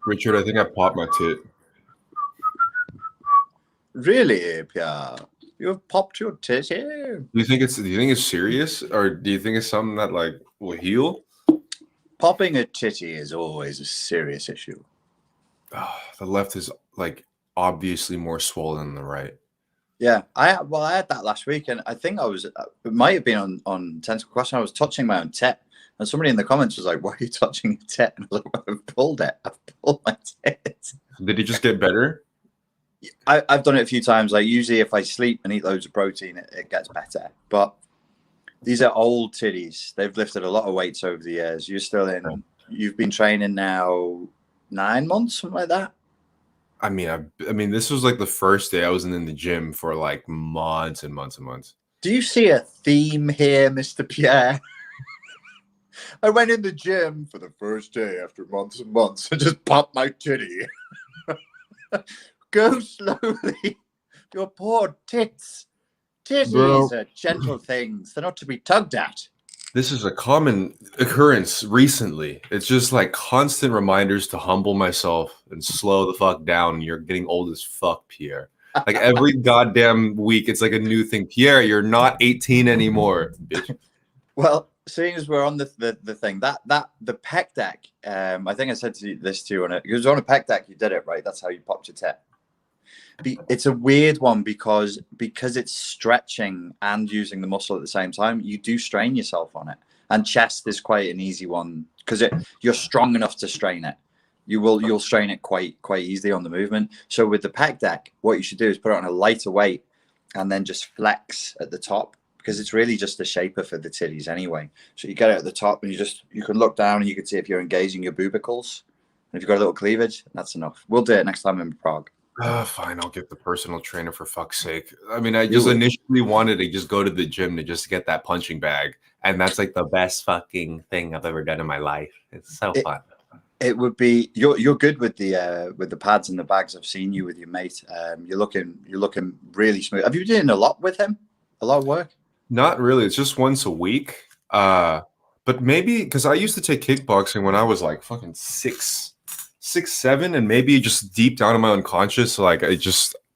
Richard, I think I popped my tit. Really, Pierre? You've popped your titty? Do you think it's serious, or do you think it's something that like will heal? Popping a titty is always a serious issue. The left is like obviously more swollen than the right. Yeah, I had that last week, and I think it might have been on Tentacle Question. I was touching my own tit, and somebody in the comments was like, "Why are you touching your tit?" And I was like, "I've pulled it. I've pulled my tit." Did it just get better? I've done it a few times. Like usually, if I sleep and eat loads of protein, it gets better. But these are old titties. They've lifted a lot of weights over the years. You've been training now 9 months, something like that. I mean, this was like the first day I wasn't in the gym for like months and months and months. Do you see a theme here, Mr. Pierre? I went in the gym for the first day after months and months and just popped my titty. Go slowly. Your poor tits. Titties are gentle things. They're not to be tugged at. This is a common occurrence recently. It's just like constant reminders to humble myself and slow the fuck down. You're getting old as fuck, Pierre. Like every goddamn week, it's like a new thing. Pierre, you're not 18 anymore, bitch. Well, seeing as we're on the thing, the pec deck, I think I said this to you on it. It was on a pec deck. You did it, right? That's how you popped your tit. It's a weird one because it's stretching and using the muscle at the same time. You do strain yourself on it, and chest is quite an easy one because you're strong enough to strain it. You'll strain it quite easily on the movement. So with the pec deck, what you should do is put it on a lighter weight and then just flex at the top because it's really just a shaper for the titties anyway. So you get it at the top and you can look down and you can see if you're engaging your bubicles. And if you've got a little cleavage, that's enough. We'll do it next time in Prague. Fine, I'll get the personal trainer for fuck's sake. I mean, I just initially wanted to just go to the gym to just get that punching bag, and that's like the best fucking thing I've ever done in my life. It's so fun. It would be you're good with the pads and the bags. I've seen you with your mate. You're looking really smooth. Have you been doing a lot with him? A lot of work? Not really. It's just once a week. But maybe because I used to take kickboxing when I was like fucking 6, 7, and maybe just deep down in my unconscious, like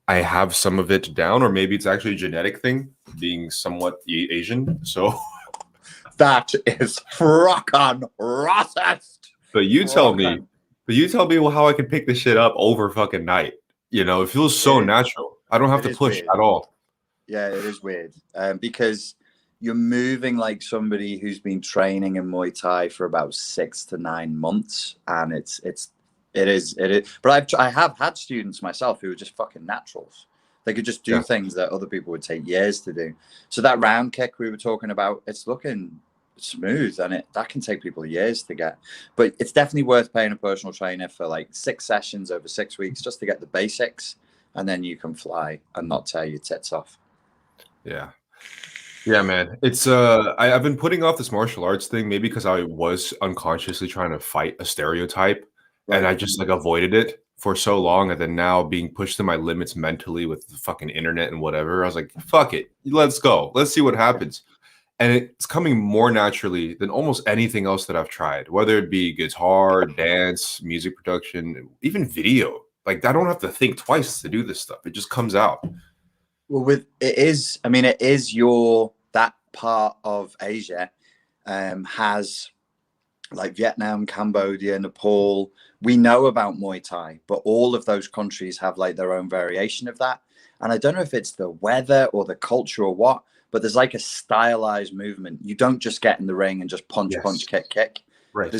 I have some of it down, or maybe it's actually a genetic thing, being somewhat Asian. So that is fucking racist. But you tell me, well, how I can pick this shit up over fucking night. You know, it feels so natural. I don't have to push at all. Yeah, it is weird because you're moving like somebody who's been training in Muay Thai for about 6 to 9 months, and it is. But I have had students myself who are just fucking naturals. They could just do things that other people would take years to do. So that round kick we were talking about, it's looking smooth, and that can take people years to get. But it's definitely worth paying a personal trainer for like 6 sessions over 6 weeks just to get the basics, and then you can fly and not tear your tits off. Yeah, man. It's I've been putting off this martial arts thing, maybe because I was unconsciously trying to fight a stereotype. Right. And I just like avoided it for so long, and then now being pushed to my limits mentally with the fucking internet and whatever, I was like, fuck it, let's go, let's see what happens. And it's coming more naturally than almost anything else that I've tried, whether it be guitar, dance, music production, even video. Like I don't have to think twice to do this stuff. It just comes out. Well, it is that part of Asia has like Vietnam, Cambodia, Nepal. We know about Muay Thai, but all of those countries have like their own variation of that. And I don't know if it's the weather or the culture or what, but there's like a stylized movement. You don't just get in the ring and just punch, kick. Right.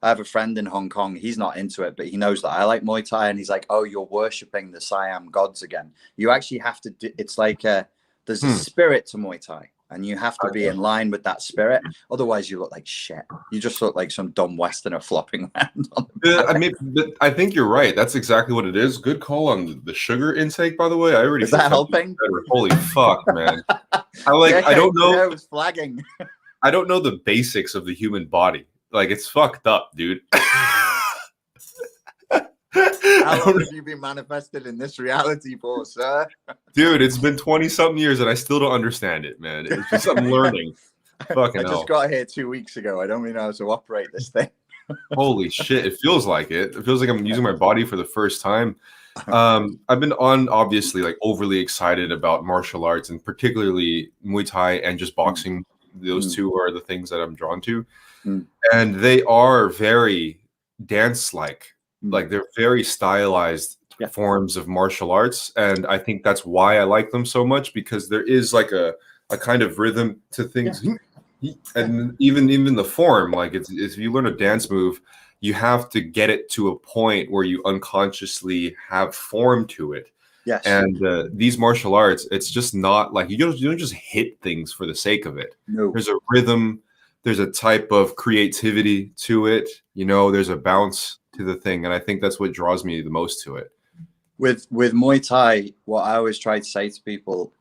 I have a friend in Hong Kong. He's not into it, but he knows that I like Muay Thai, and he's like, "Oh, you're worshipping the Siam gods again." You actually have to do. It's like there's a spirit to Muay Thai, and you have to be in line with that spirit. Otherwise, you look like shit. You just look like some dumb Westerner flopping around on the I think you're right. That's exactly what it is. Good call on the sugar intake, by the way. I already is that helping? Holy fuck, man! I don't know. It was flagging. I don't know the basics of the human body. Like, it's fucked up, dude. How long have you been manifested in this reality for, sir? Dude, it's been 20-something years and I still don't understand it, man. It's just I'm learning. Fucking I just got here 2 weeks ago. I don't really know how to operate this thing. Holy shit! It feels like it. It feels like I'm using my body for the first time. I've been obviously like overly excited about martial arts, and particularly Muay Thai and just boxing. Those two are the things that I'm drawn to, and they are very dance-like. Like they're very stylized forms of martial arts, and I think that's why I like them so much, because there is like a kind of rhythm to things. And even the form, like it's if you learn a dance move, you have to get it to a point where you unconsciously have form to it. Yes. And these martial arts, it's just not like you don't just hit things for the sake of it. No. There's a rhythm, there's a type of creativity to it, there's a bounce to the thing, and I think that's what draws me the most to it. With Muay Thai, what I always try to say to people,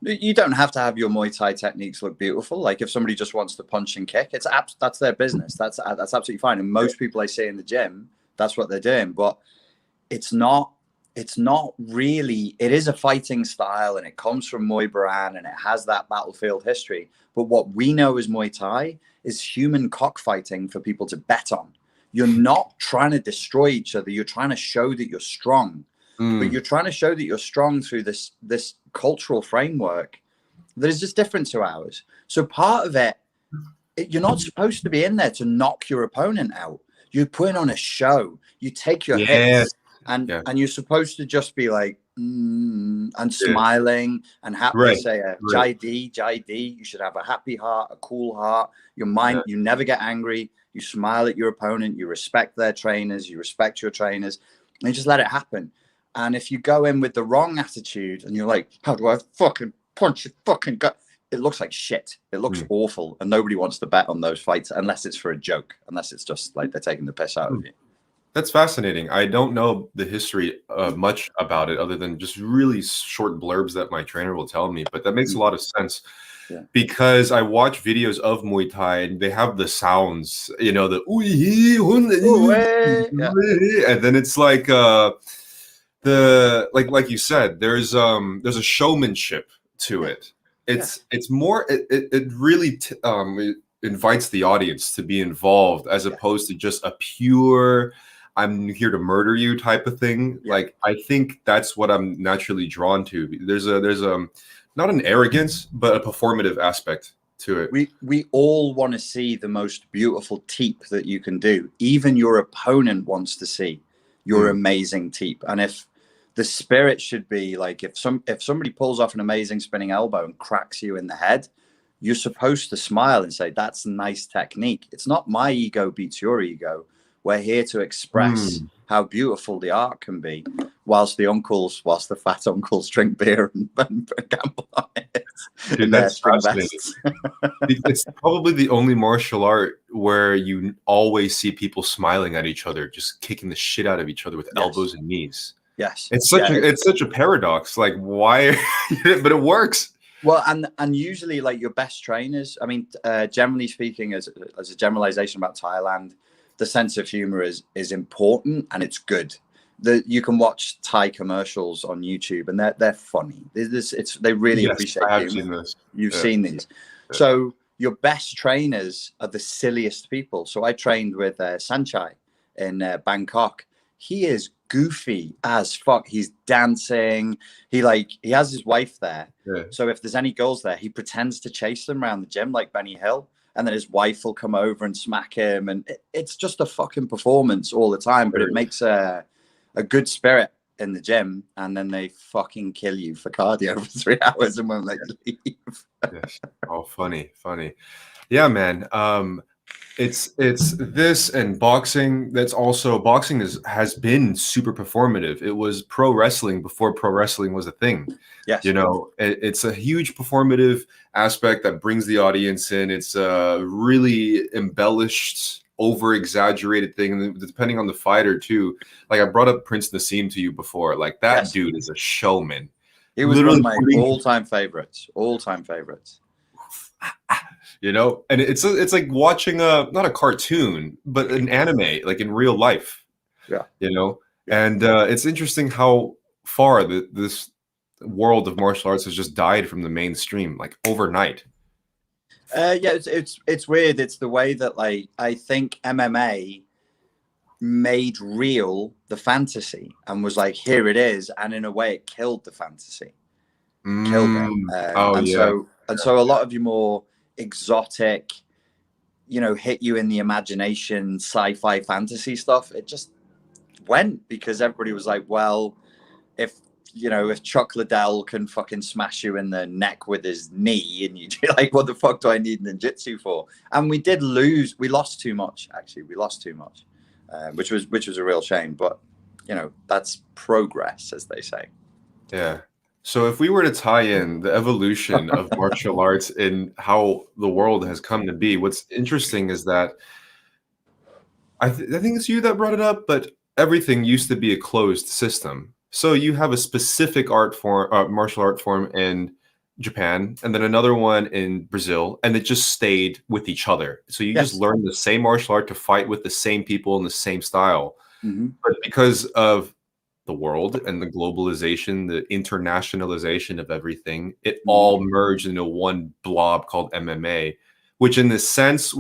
you don't have to have your Muay Thai techniques look beautiful. Like if somebody just wants to punch and kick, that's their business. That's absolutely fine. And most people I see in the gym, that's what they're doing. But it's not really. It is a fighting style, and it comes from Muay Baran, and it has that battlefield history. But what we know as Muay Thai is human cockfighting for people to bet on. You're not trying to destroy each other. You're trying to show that you're strong. But you're trying to show that you're strong through this cultural framework that is just different to ours. So part of it, you're not supposed to be in there to knock your opponent out. You're putting on a show. You take your hits, and you're supposed to just be like and smiling and happy to say Jai D, Jai D. You should have a happy heart, a cool heart. Your mind, you never get angry. You smile at your opponent. You respect their trainers. You respect your trainers, and you just let it happen. And if you go in with the wrong attitude and you're like, how do I fucking punch your fucking gut? It looks like shit. It looks awful. And nobody wants to bet on those fights unless it's for a joke, unless it's just like they're taking the piss out of you. That's fascinating. I don't know the history much about it other than just really short blurbs that my trainer will tell me. But that makes a lot of sense because I watch videos of Muay Thai and they have the sounds, the and then it's like like you said, there's a showmanship to it. It's more it really it invites the audience to be involved as opposed to just a pure I'm here to murder you type of thing. Like I think that's what I'm naturally drawn to. There's a not an arrogance but a performative aspect to it. We all want to see the most beautiful teep that you can do. Even your opponent wants to see your amazing teep. And if the spirit should be like if somebody pulls off an amazing spinning elbow and cracks you in the head, you're supposed to smile and say, that's a nice technique. It's not my ego beats your ego. We're here to express how beautiful the art can be, whilst the fat uncles drink beer and gamble on it. Dude, that's fascinating. It's probably the only martial art where you always see people smiling at each other, just kicking the shit out of each other with elbows and knees. Yes, it's such a paradox. Like why? But it works. Well, and usually like your best trainers. I mean, generally speaking, as a generalization about Thailand, the sense of humor is important and it's good. You can watch Thai commercials on YouTube and they're funny. They really appreciate humor. I have seen this. You've seen these. Yeah. So your best trainers are the silliest people. So I trained with Sanchai in Bangkok. He is goofy as fuck. He's dancing. He has his wife there. Yeah. So if there's any girls there, he pretends to chase them around the gym like Benny Hill. And then his wife will come over and smack him. And it's just a fucking performance all the time. But it makes a good spirit in the gym. And then they fucking kill you for cardio for 3 hours and won't let you leave. Yes. Oh, funny. Yeah, man. It's this and boxing. That's also boxing has been super performative. It was pro wrestling before pro wrestling was a thing. Yes, it's a huge performative aspect that brings the audience in. It's a really embellished, over exaggerated thing, and depending on the fighter too. Like I brought up Prince Nassim to you before. Like that dude is a showman. He was one of my all-time favorites. And it's like watching not a cartoon but an anime, like in real life. And it's interesting how far this world of martial arts has just died from the mainstream, like overnight. Yeah, it's weird. It's the way that like I think MMA made real the fantasy and was like, here it is, and in a way, it killed the fantasy, killed it. Oh yeah. And so a lot of your more exotic, hit you in the imagination, sci-fi fantasy stuff, it just went because everybody was like, well, if if Chuck Liddell can fucking smash you in the neck with his knee, and you're like, what the fuck do I need ninjutsu for? And we lost too much. Actually, we lost too much, which was a real shame. But that's progress, as they say. Yeah. So if we were to tie in the evolution of martial arts and how the world has come to be, what's interesting is that I think it's you that brought it up, but everything used to be a closed system. So you have a specific art form, martial art form in Japan, and then another one in Brazil, and it just stayed with each other. So you just Yes. learn the same martial art to fight with the same people in the same style. Mm-hmm. But because of the world and the globalization, the internationalization of everything, it all merged into one blob called MMA, which in this sense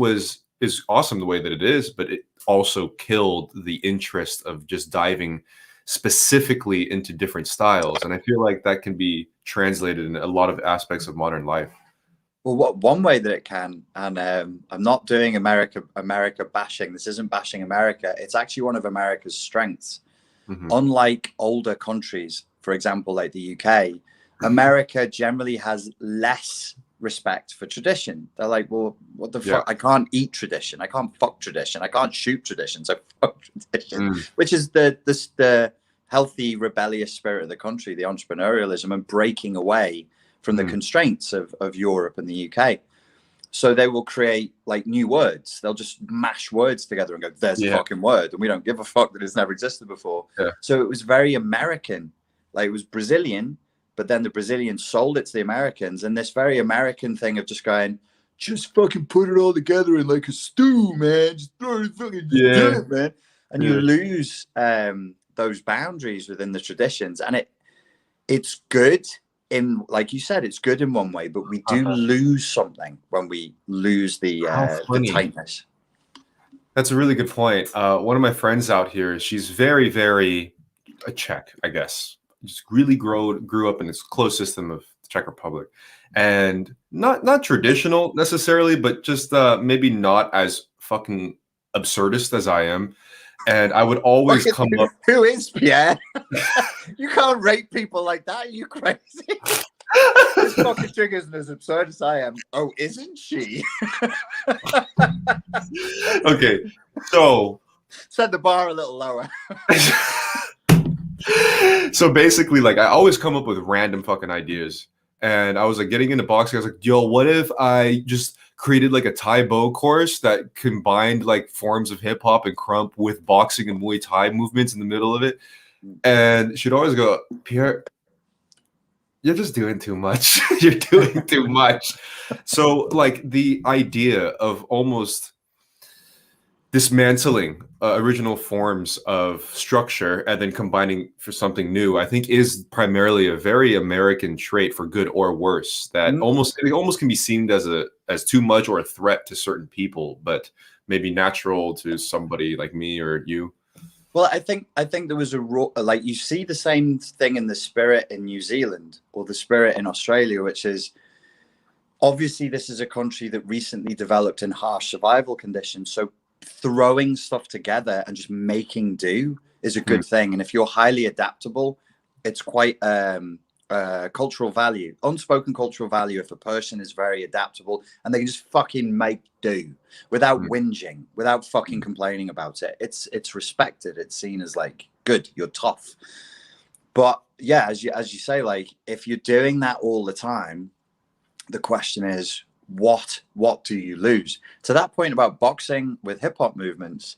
is awesome the way that it is, but it also killed the interest of just diving specifically into different styles. And I feel like that can be translated in a lot of aspects of modern life. Well, one way that it can, and I'm not doing America bashing. This isn't bashing America. It's actually one of America's strengths. Mm-hmm. Unlike older countries, for example, like the UK, America generally has less respect for tradition. They're like, well, what the fuck? I can't eat tradition. I can't fuck tradition. I can't shoot tradition. So fuck tradition, which is the healthy, rebellious spirit of the country, the entrepreneurialism and breaking away from the constraints of Europe and the UK. So they will create like new words. They'll just mash words together and go, there's a fucking word. And we don't give a fuck that it's never existed before. Yeah. So it was very American. Like it was Brazilian, but then the Brazilians sold it to the Americans. And this very American thing of just going, just fucking put it all together in like a stew, man. Just throw it, fucking do it, man. And you lose those boundaries within the traditions. And it's good. In like you said, it's good in one way, but we do lose something when we lose the tightness. That's a really good point. One of my friends out here, she's very, very a Czech, I guess. Just really grew up in this closed system of the Czech Republic, and not traditional necessarily, but just maybe not as fucking absurdist as I am. And I would always come up. Who is Pierre? You can't rate people like that. Are you crazy? This fucking chick isn't as absurd as I am. Oh, isn't she? Okay, so set the bar a little lower. So basically, like I always come up with random fucking ideas, and I was like getting into boxing. I was like, yo, what if I just created like a Thai Bo course that combined like forms of hip hop and krump with boxing and Muay Thai movements in the middle of it? And she'd always go, Pierre, you're just doing too much. You're doing too much. So like the idea of almost dismantling original forms of structure and then combining for something new, I think is primarily a very American trait, for good or worse, that it almost can be seen as too much or a threat to certain people, but maybe natural to somebody like me or you. Well, I think there was like you see the same thing in the spirit in New Zealand or the spirit in Australia, which is obviously this is a country that recently developed in harsh survival conditions. So throwing stuff together and just making do is a good thing. And if you're highly adaptable, it's quite cultural value, unspoken cultural value. If a person is very adaptable and they can just fucking make do without whinging, without fucking complaining about it, it's respected. It's seen as like, good, you're tough. But yeah, as you say, like if you're doing that all the time, the question is, what do you lose? To that point about boxing with hip hop movements,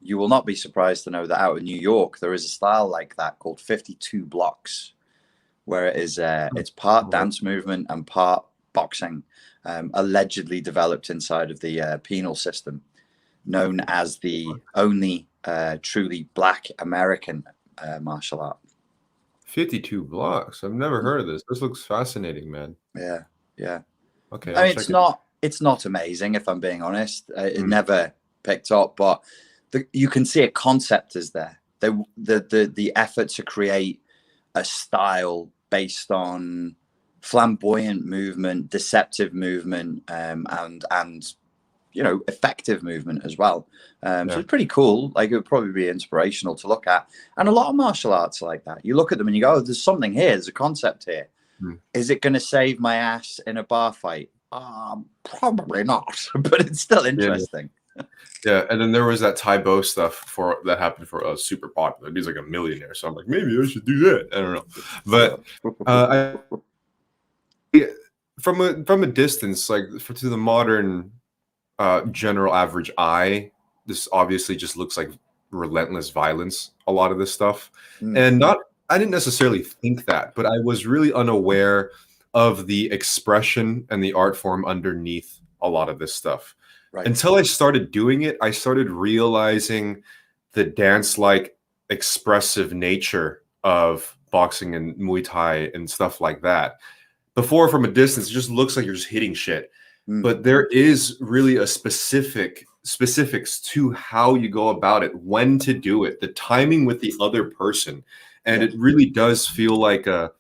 you will not be surprised to know that out in New York there is a style like that called 52 blocks, where it is it's part dance movement and part boxing, allegedly developed inside of the penal system, known as the only truly Black American martial art. 52 blocks. I've never heard of this. This looks fascinating, man. Yeah. Okay, I I'll mean, check it. it's not amazing if I'm being honest. It Mm, never picked up, but you can see a concept is there. The effort to create a style based on flamboyant movement, deceptive movement, and effective movement as well. So yeah. it's pretty cool. Like, it would probably be inspirational to look at. And a lot of martial arts are like that. You look at them and you go, oh, there's something here. There's a concept here. Mm. Is it going to save my ass in a bar fight? Probably not, but it's still Yeah. interesting. Yeah, and then there was that Tybo stuff for that happened for us, super popular. He's like a millionaire, so I'm like, maybe I should do that. I don't know, but from a distance, like to the modern general average eye, this obviously just looks like relentless violence. A lot of this stuff, Mm, and not I didn't necessarily think that, but I was really unaware of the expression and the art form underneath a lot of this stuff. right. Until I started doing it, I started realizing the dance-like expressive nature of boxing and Muay Thai and stuff like that. Before, from a distance, it just looks like you're just hitting shit. Mm, But there is really a specifics to how you go about it, when to do it, the timing with the other person. And yeah. it really does feel like it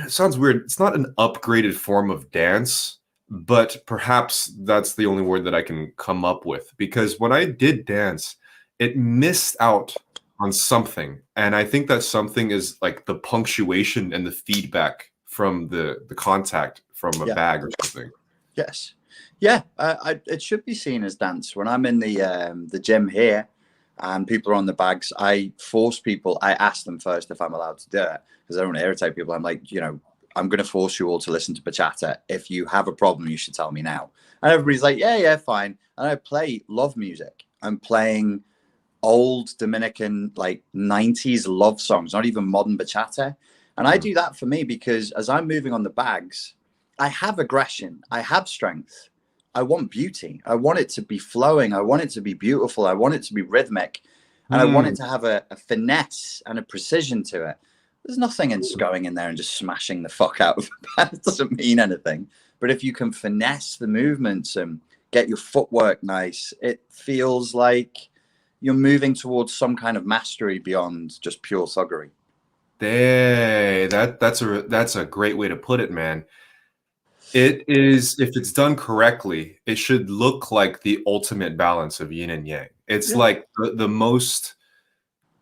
sounds weird. It's not an upgraded form of dance, but perhaps that's the only word that I can come up with. Because when I did dance, it missed out on something. And I think that something is like the punctuation and the feedback from the contact from a Yeah. bag or something. Yes. Yeah. It should be seen as dance. When I'm in the gym here and people are on the bags, I force people. I ask them first if I'm allowed to do it because I don't want to irritate people. I'm like, I'm going to force you all to listen to bachata. If you have a problem, you should tell me now. And everybody's like, yeah, fine. And I play love music. I'm playing old Dominican, like 90s love songs, not even modern bachata. And I do that for me because as I'm moving on the bags, I have aggression, I have strength. I want beauty. I want it to be flowing. I want it to be beautiful. I want it to be rhythmic. And I want it to have a finesse and a precision to it. There's nothing in going in there and just smashing the fuck out of it. That doesn't mean anything. But if you can finesse the movements and get your footwork nice, it feels like you're moving towards some kind of mastery beyond just pure thuggery. Hey, that's a great way to put it, man. It is, if it's done correctly, it should look like the ultimate balance of yin and yang. It's Yeah. like the most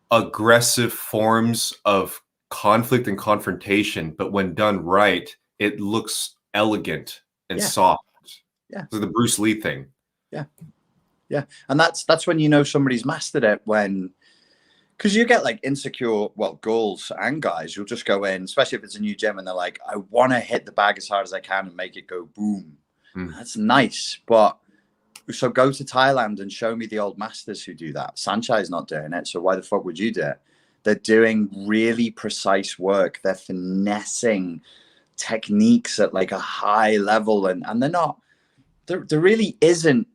aggressive forms of conflict and confrontation, but when done right, it looks elegant and Yeah. soft. Yeah. So the Bruce Lee thing. Yeah. And that's when you know somebody's mastered it, because you get like insecure, girls and guys, you'll just go in, especially if it's a new gym, and they're like, I want to hit the bag as hard as I can and make it go boom. That's nice. But so go to Thailand and show me the old masters who do that. Sanchai's not doing it. So why the fuck would you do it? They're doing really precise work. They're finessing techniques at like a high level. And they're not, there really isn't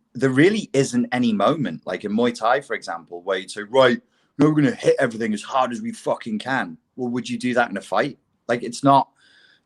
any moment, like in Muay Thai, for example, where you'd say, right, we're going to hit everything as hard as we fucking can. Well, would you do that in a fight? Like, it's not,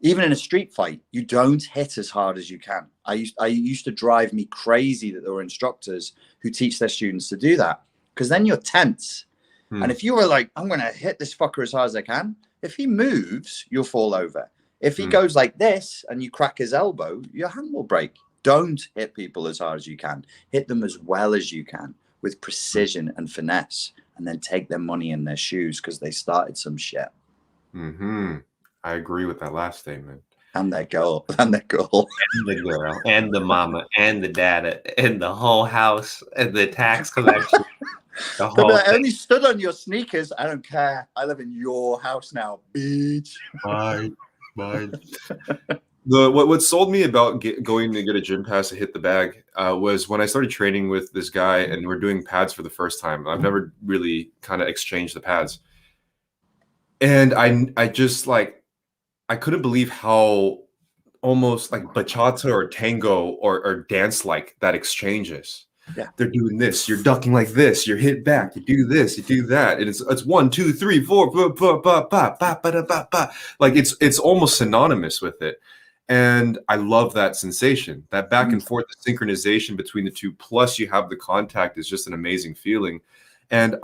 even in a street fight, you don't hit as hard as you can. I used to drive me crazy that there were instructors who teach their students to do that, because then you're tense. And if you were like, I'm going to hit this fucker as hard as I can, if he moves, you'll fall over. If he goes like this and you crack his elbow, your hand will break. Don't hit people as hard as you can. Hit them as well as you can with precision and finesse, and then take their money in their shoes because they started some shit. I agree with that last statement. And their girl. And their girl. And the girl. And the mama. And the dada. And the whole house. And the tax collection. The whole I only stood on your sneakers. I don't care. I live in your house now, bitch. Mine. What sold me about going to get a gym pass to hit the bag was when I started training with this guy and we're doing pads for the first time. I've never really kind of exchanged the pads. And I just like, I couldn't believe how almost like bachata or tango or dance like that exchange is. Yeah. They're doing this, you're ducking like this, you're hit back, you do this, you do that. And it's 1, 2, 3, 4, like it's almost synonymous with it. And I love that sensation, that back and forth, the synchronization between the two, plus you have the contact is just an amazing feeling. And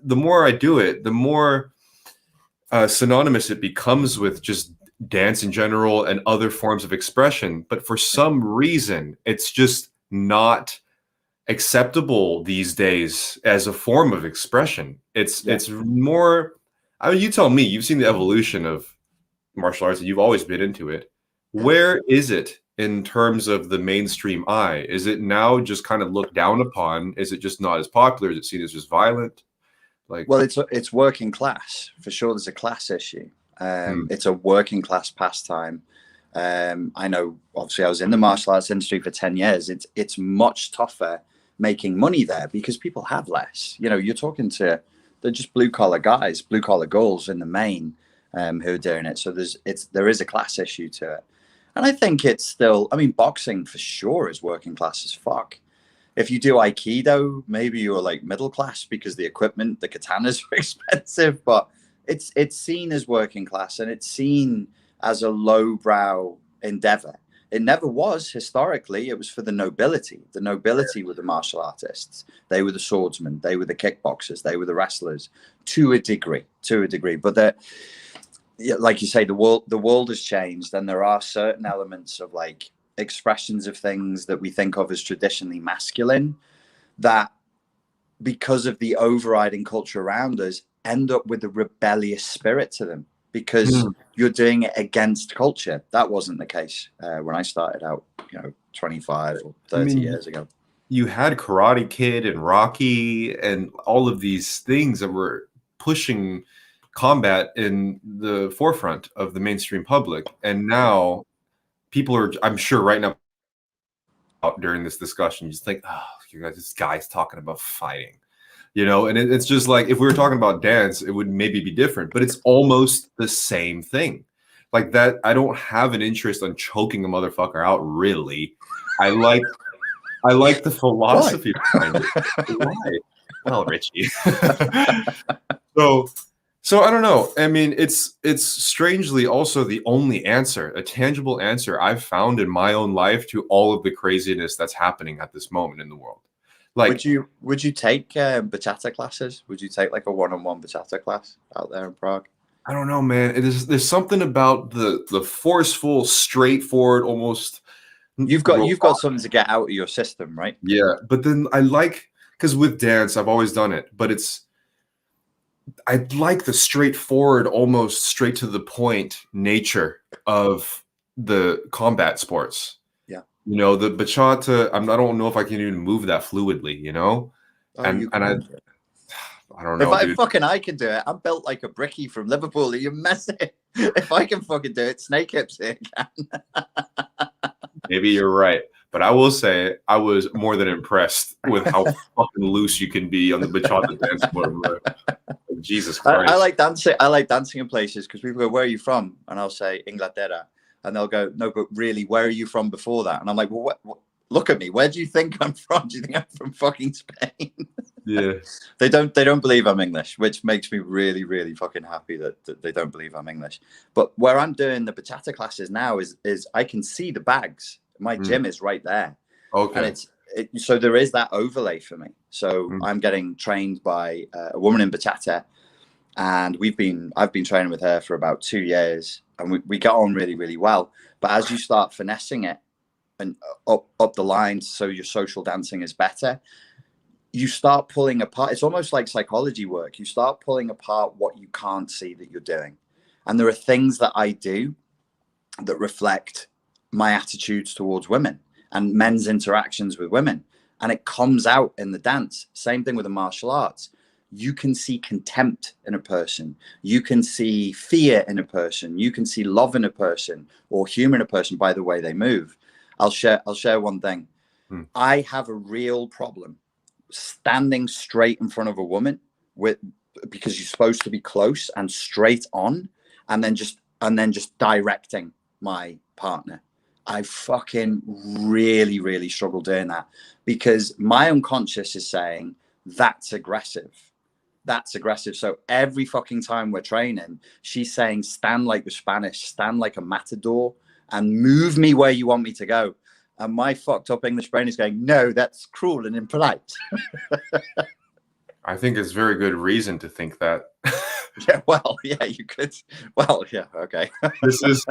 the more I do it, the more synonymous it becomes with just dance in general and other forms of expression. But for some reason, it's just not acceptable these days as a form of expression. It's more, I mean, you tell me, you've seen the evolution of martial arts and you've always been into it. Where is it in terms of the mainstream eye? Is it now just kind of looked down upon? Is it just not as popular? Is it seen as just violent? Like, well, it's working class for sure. There's a class issue. It's a working class pastime. I know, obviously, I was in the martial arts industry for 10 years. It's much tougher making money there because people have less. You know, you're talking to, they're just blue collar guys, blue collar girls in the main, who are doing it. So there is a class issue to it. And I think it's still, I mean, boxing for sure is working class as fuck. If you do Aikido, maybe you're like middle class because the equipment, the katanas are expensive, but it's seen as working class and it's seen as a lowbrow endeavor. It never was historically. It was for the nobility. The nobility were the martial artists. They were the swordsmen. They were the kickboxers. They were the wrestlers to a degree. But like you say, the world has changed, and there are certain elements of like expressions of things that we think of as traditionally masculine that, because of the overriding culture around us, end up with a rebellious spirit to them because you're doing it against culture. That wasn't the case when I started out, 25 or 30 years ago. You had Karate Kid and Rocky and all of these things that were pushing combat in the forefront of the mainstream public. And now people are, I'm sure right now during this discussion, you just think, oh, you guys, this guy's talking about fighting, and it's just like, if we were talking about dance, it would maybe be different, but it's almost the same thing. Like that, I don't have an interest on choking a motherfucker out, really. I like the philosophy behind it. Why? Well, Richie. So I don't know. I mean, it's strangely also the only answer, a tangible answer I've found in my own life to all of the craziness that's happening at this moment in the world. Like, would you take bachata classes? Would you take like a one-on-one bachata class out there in Prague? I don't know, man. There's something about the forceful, straightforward, almost. You've got something to get out of your system, right? Yeah, but then because with dance, I've always done it, but I like the straightforward, almost straight to the point nature of the combat sports. Yeah. The bachata, I don't know if I can even move that fluidly, I don't know. If I can do it, I'm built like a brickie from Liverpool. Are you messing? If I can fucking do it, Snake Hips here can. Maybe you're right. But I will say I was more than impressed with how fucking loose you can be on the bachata dance floor. Jesus Christ. I like dancing. I like dancing in places because people go, "Where are you from?" And I'll say Inglaterra, and they'll go, "No, but really, where are you from before that?" And I'm like, "Well, what? Look at me. Where do you think I'm from? Do you think I'm from fucking Spain?" Yeah. They don't believe I'm English, which makes me really, really fucking happy that they don't believe I'm English. But where I'm doing the bachata classes now is I can see the bags. My gym is right there. Okay. And so there is that overlay for me. So I'm getting trained by a woman in bachata, and I've been training with her for about 2 years, and we got on really, really well. But as you start finessing it and up the line, so your social dancing is better, you start pulling apart. It's almost like psychology work. You start pulling apart what you can't see that you're doing. And there are things that I do that reflect my attitudes towards women and men's interactions with women. And it comes out in the dance. Same thing with the martial arts. You can see contempt in a person. You can see fear in a person. You can see love in a person or humor in a person by the way they move. I'll share one thing. I have a real problem standing straight in front of a woman because you're supposed to be close and straight on, and then just directing my partner. I fucking really, really struggle doing that because my unconscious is saying that's aggressive. That's aggressive. So every fucking time we're training, she's saying, stand like the Spanish, stand like a matador, and move me where you want me to go. And my fucked up English brain is going, no, that's cruel and impolite. I think it's very good reason to think that. Yeah, well, yeah, you could. Well, yeah, okay. This is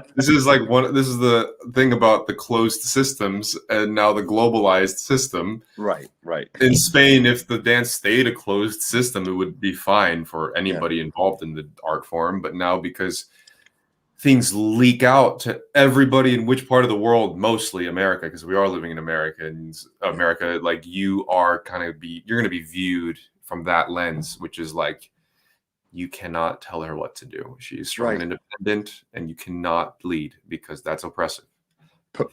like this is the thing about the closed systems and now the globalized system. Right. In Spain, if the dance stayed a closed system, it would be fine for anybody involved in the art form. But now, because things leak out to everybody in which part of the world, mostly America, because we are living in America, and America, like you're going to be viewed from that lens, which is like, you cannot tell her what to do. She's strong and independent, and you cannot lead because that's oppressive.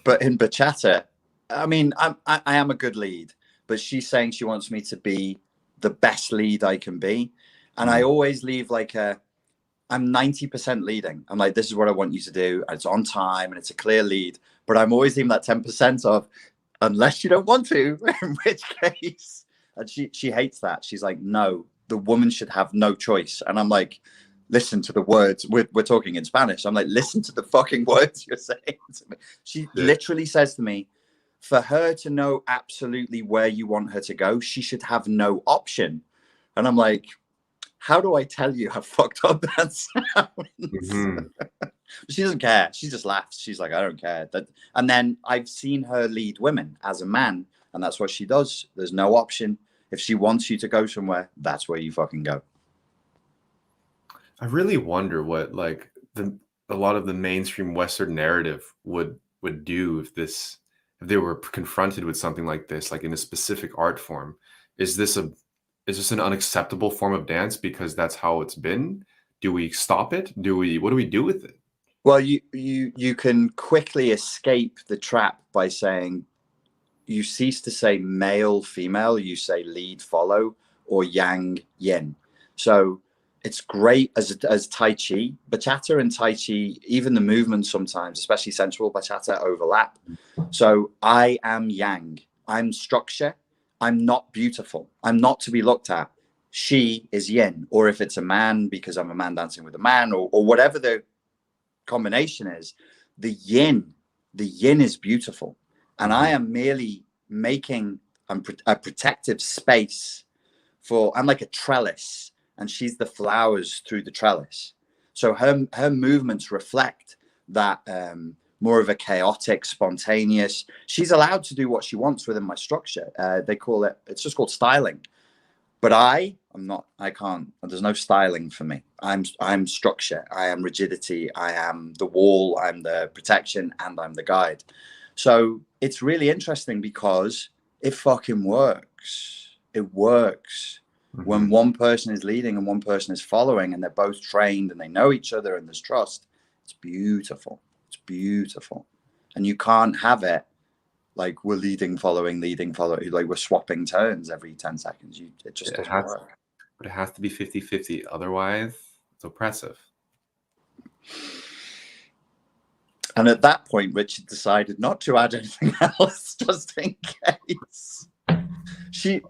But in bachata, I mean, I am a good lead, but she's saying she wants me to be the best lead I can be. And I always leave like I'm 90% leading. I'm like, this is what I want you to do. And it's on time and it's a clear lead. But I'm always leaving that 10% of, unless you don't want to, in which case. And she hates that. She's like, no, the woman should have no choice. And I'm like, listen to the words. We're talking in Spanish. I'm like, listen to the fucking words you're saying to me. She literally says to me, for her to know absolutely where you want her to go, she should have no option. And I'm like, how do I tell you how fucked up that sounds? She doesn't care. She just laughs. She's like, I don't care. And then I've seen her lead women as a man, and that's what she does. There's no option. If she wants you to go somewhere, that's where you fucking go. I really wonder what like a lot of the mainstream Western narrative would do if they were confronted with something like this, like in a specific art form. Is this an unacceptable form of dance because that's how it's been? Do we stop it? What do we do with it? Well, you can quickly escape the trap by saying, you cease to say male, female, you say lead, follow, or yang, yin. So it's great as Tai Chi. Bachata and Tai Chi, even the movements sometimes, especially sensual bachata, overlap. So I am yang. I'm structure. I'm not beautiful. I'm not to be looked at. She is yin. Or if it's a man, because I'm a man dancing with a man, or whatever the combination is, the yin is beautiful. And I am merely making a protective space I'm like a trellis, and she's the flowers through the trellis. So her movements reflect that more of a chaotic, spontaneous. She's allowed to do what she wants within my structure. It's just called styling. But I'm not, I can't, there's no styling for me. I'm structure. I am rigidity. I am the wall. I'm the protection, and I'm the guide. So it's really interesting because it fucking works. It works. When one person is leading and one person is following, and they're both trained and they know each other and there's trust. It's beautiful. It's beautiful. And you can't have it like we're leading, following, like we're swapping turns every 10 seconds. It just doesn't work. But it has to be 50-50. Otherwise, it's oppressive. And at that point, Richard decided not to add anything else, just in case.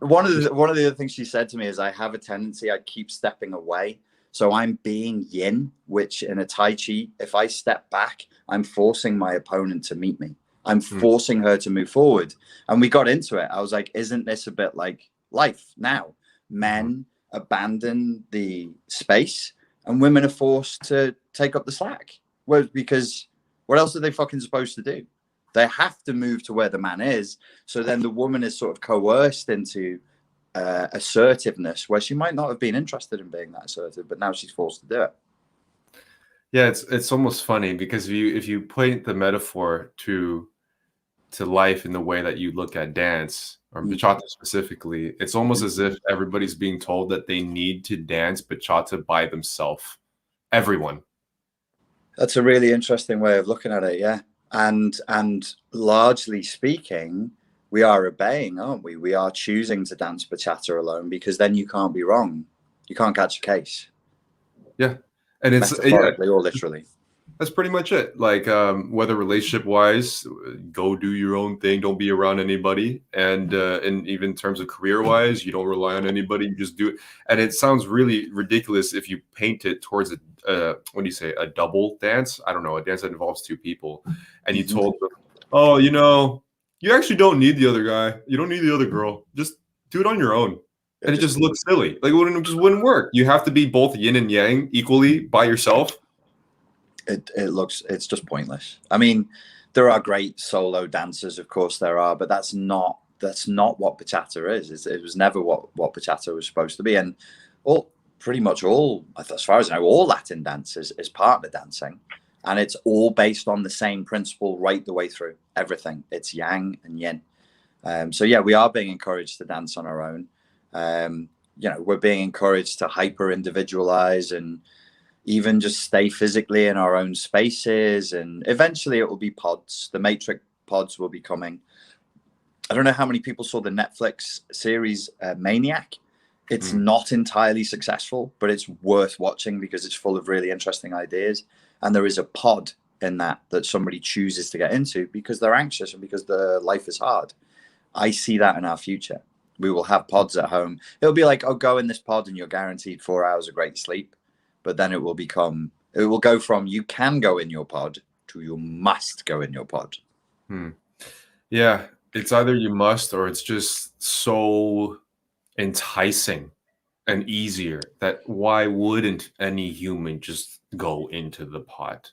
One of the other things she said to me is, I have a tendency, I keep stepping away. So I'm being yin, which in a Tai Chi, if I step back, I'm forcing my opponent to meet me. I'm forcing her to move forward. And we got into it. I was like, isn't this a bit like life now? Men abandon the space and women are forced to take up the slack. Well, because what else are they fucking supposed to do? They have to move to where the man is. So then the woman is sort of coerced into assertiveness, where she might not have been interested in being that assertive, but now she's forced to do it. Yeah, it's almost funny because if you point the metaphor to life in the way that you look at dance, or bachata specifically, it's almost as if everybody's being told that they need to dance bachata by themselves. Everyone. That's a really interesting way of looking at it, yeah. And largely speaking, we are obeying, aren't we? We are choosing to dance bachata alone, because then you can't be wrong. You can't catch a case. Yeah. And it's metaphorically or literally. That's pretty much it. Like, whether relationship wise, go do your own thing. Don't be around anybody. And even in terms of career wise, you don't rely on anybody. You just do it. And it sounds really ridiculous if you paint it towards what do you say, a double dance? I don't know, a dance that involves two people. And you told them, oh, you actually don't need the other guy. You don't need the other girl. Just do it on your own. And it just looks silly. Like it just wouldn't work. You have to be both yin and yang equally by yourself. It's just pointless. I mean, there are great solo dancers, of course there are, but that's not what bachata is. It was never what bachata was supposed to be. And pretty much all, as far as I know, all Latin dance is partner dancing, and it's all based on the same principle right the way through everything. It's yang and yin. So yeah, we are being encouraged to dance on our own. We're being encouraged to hyper individualize and even just stay physically in our own spaces. And eventually it will be pods. The Matrix pods will be coming. I don't know how many people saw the Netflix series Maniac. It's not entirely successful, but it's worth watching because it's full of really interesting ideas. And there is a pod in that somebody chooses to get into because they're anxious and because their life is hard. I see that in our future. We will have pods at home. It'll be like, oh, go in this pod and you're guaranteed 4 hours of great sleep. But then it will go from you can go in your pod to you must go in your pod. Yeah, it's either you must or it's just so enticing and easier that why wouldn't any human just go into the pod?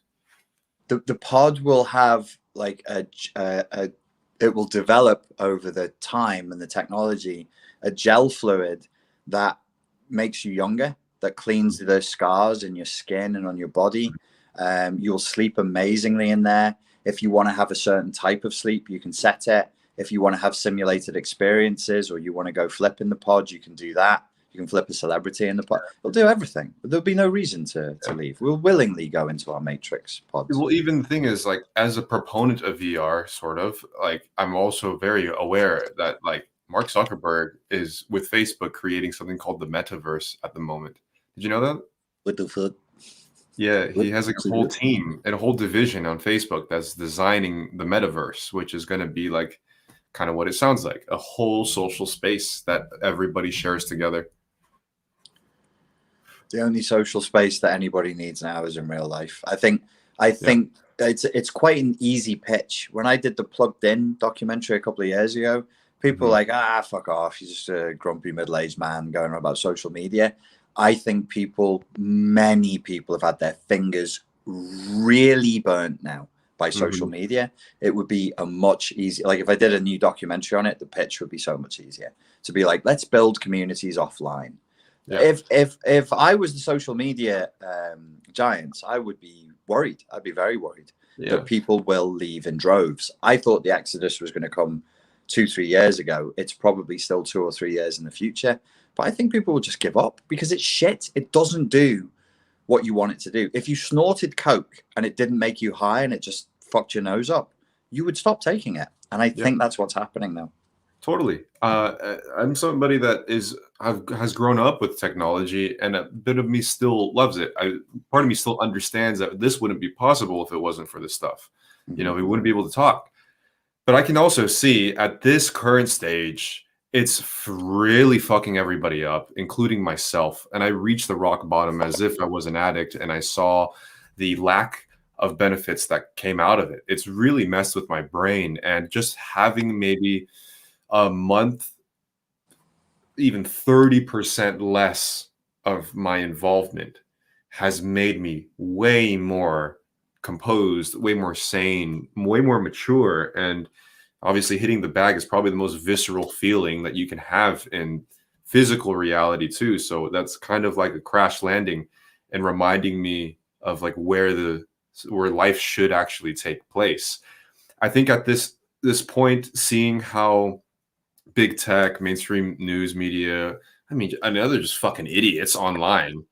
The pod will have like it will develop over the time and the technology a gel fluid that makes you younger, that cleans those scars in your skin and on your body. You'll sleep amazingly in there. If you want to have a certain type of sleep, you can set it. If you want to have simulated experiences or you want to go flip in the pod, you can do that. You can flip a celebrity in the pod. We'll do everything. But there'll be no reason to leave. We'll willingly go into our Matrix pods. Well, even the thing is, like, as a proponent of VR, sort of, like, I'm also very aware that, like, Mark Zuckerberg is with Facebook creating something called the metaverse at the moment. Did you know that? What the fuck? Yeah, he has like a whole team and a whole division on Facebook that's designing the metaverse, which is going to be like kind of what it sounds like, a whole social space that everybody shares together. The only social space that anybody needs now is in real life. I think it's quite an easy pitch. When I did the Plugged In documentary a couple of years ago, people were like, fuck off. He's just a grumpy middle-aged man going on about social media. I think many people have had their fingers really burnt now by social media. It would be a much easier, like if I did a new documentary on it, the pitch would be so much easier to be like, let's build communities offline. Yeah. If I was the social media giants, I would be worried. I'd be very worried that people will leave in droves. I thought the exodus was going to come 2-3 years ago. It's probably still 2 or 3 years in the future. But I think people will just give up because it's shit. It doesn't do what you want it to do. If you snorted Coke and it didn't make you high and it just fucked your nose up, you would stop taking it. And I think that's what's happening now. Totally. I'm somebody that has grown up with technology, and a bit of me still loves it. Part of me still understands that this wouldn't be possible if it wasn't for this stuff. We wouldn't be able to talk. But I can also see at this current stage, it's really fucking everybody up, including myself. And I reached the rock bottom as if I was an addict, and I saw the lack of benefits that came out of it. It's really messed with my brain. And just having maybe a month, even 30% less of my involvement has made me way more composed, way more sane, way more mature. And obviously hitting the bag is probably the most visceral feeling that you can have in physical reality too. So that's kind of like a crash landing and reminding me of like where life should actually take place. I think at this point, seeing how big tech, mainstream news media, I know they're just fucking idiots online.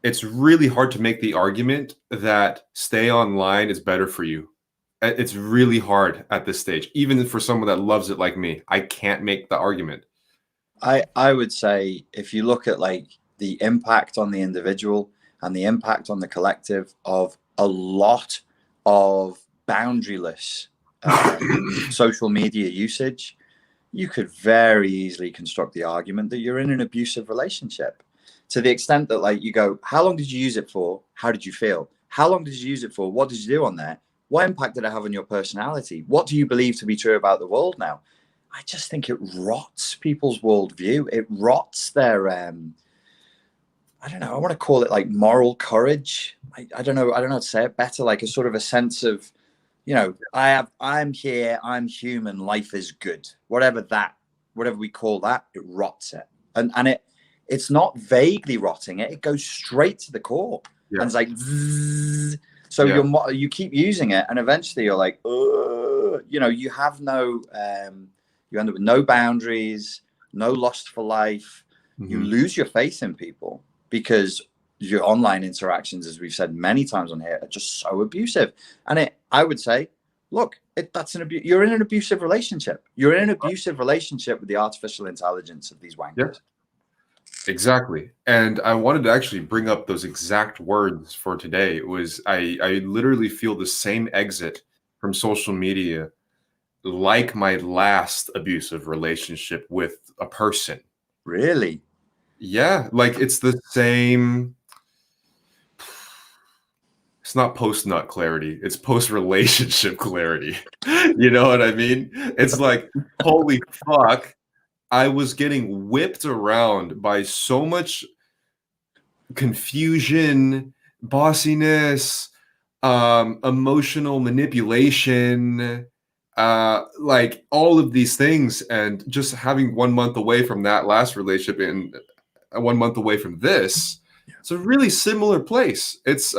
It's really hard to make the argument that stay online is better for you. It's really hard at this stage, even for someone that loves it like me. I can't make the argument. I would say if you look at like the impact on the individual and the impact on the collective of a lot of boundaryless social media usage, you could very easily construct the argument that you're in an abusive relationship, to the extent that, like, you go, how long did you use it for? How did you feel? How long did you use it for? What did you do on there? What impact did it have on your personality? What do you believe to be true about the world now? I just think it rots people's worldview. It rots their, I don't know, I want to call it like moral courage. I don't know how to say it better. Like a sort of a sense of, you know, I'm here, I'm human, life is good. Whatever we call that, it rots it. And it's not vaguely rotting it. It goes straight to the core. Yeah. And it's like, zzz. So you keep using it, and eventually you're like, you know, you have no, you end up with no boundaries, no lust for life. Mm-hmm. You lose your faith in people because your online interactions, as we've said many times on here, are just so abusive. And I would say, look, you're in an abusive relationship. You're in an abusive relationship with the artificial intelligence of these wankers. Yeah. Exactly. And I wanted to actually bring up those exact words for today. It was, I literally feel the same exit from social media like my last abusive relationship with a person. Really? Yeah. Like it's the same. It's not post-nut clarity. It's post-relationship clarity. You know what I mean? It's like, holy fuck. I was getting whipped around by so much confusion, bossiness, emotional manipulation, like all of these things. And just having 1 month away from that last relationship and 1 month away from this, it's a really similar place. It's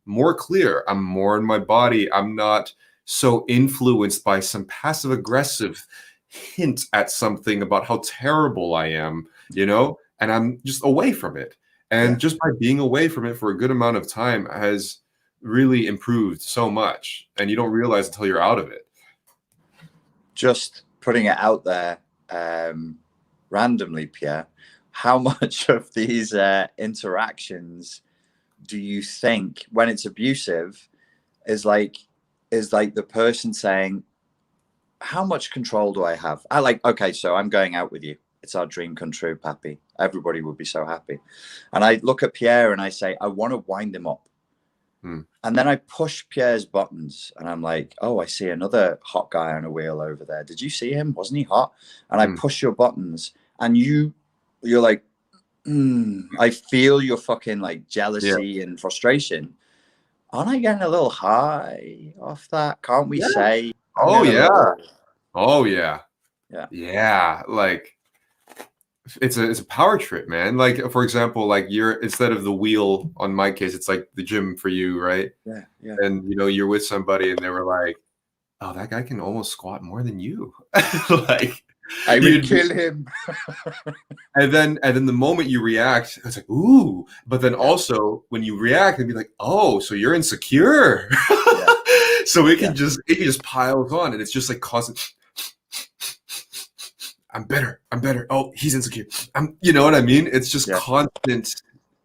more clear. I'm more in my body. I'm not so influenced by some passive aggressive hint at something about how terrible I am, you know, and I'm just away from it. And just by being away from it for a good amount of time has really improved so much. And you don't realize until you're out of it. Just putting it out there randomly, Pierre, how much of these interactions do you think, when it's abusive, is like the person saying, how much control do I have? Okay, so I'm going out with you. It's our dream come true, Pappy. Everybody would be so happy. And I look at Pierre and I say, I want to wind him up. And then I push Pierre's buttons and I'm like, oh, I see another hot guy on a wheel over there. Did you see him? Wasn't he hot? And I push your buttons and you're like, I feel your fucking like jealousy and frustration. Aren't I getting a little high off that? Can't we say? Oh yeah. Like it's a power trip, man. Like for example, like you're, instead of the wheel on my case, it's like the gym for you, right? Yeah. And you know, you're with somebody and they were like, oh, that guy can almost squat more than you. Like I would kill him. and then the moment you react, it's like, ooh. But then also when you react and be like, oh, so you're insecure. So it just piles on, and it's just like constant. I'm better. Oh, he's insecure. You know what I mean? It's just constant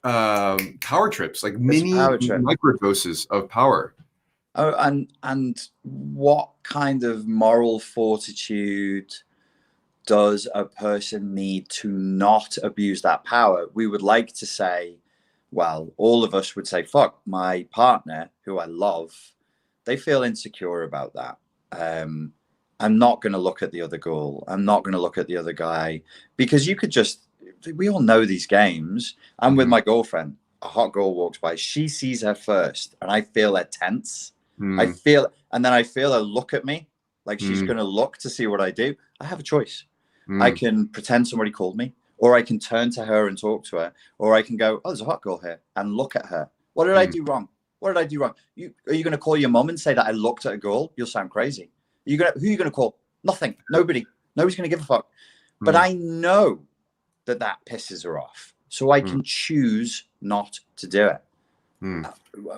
power trips, like mini microdoses of power. Oh, and what kind of moral fortitude does a person need to not abuse that power? We would like to say, well, all of us would say, fuck, my partner, who I love, they feel insecure about that. I'm not going to look at the other girl. I'm not going to look at the other guy, because you could just, we all know these games. I'm with my girlfriend. A hot girl walks by. She sees her first and I feel her tense. I feel her look at me like she's going to look to see what I do. I have a choice. I can pretend somebody called me, or I can turn to her and talk to her, or I can go, oh, there's a hot girl here, and look at her. What did I do wrong? What did I do wrong? Are you going to call your mom and say that I looked at a girl? You'll sound crazy. Who are you going to call? Nothing. Nobody's going to give a fuck. But I know that pisses her off. So I can choose not to do it.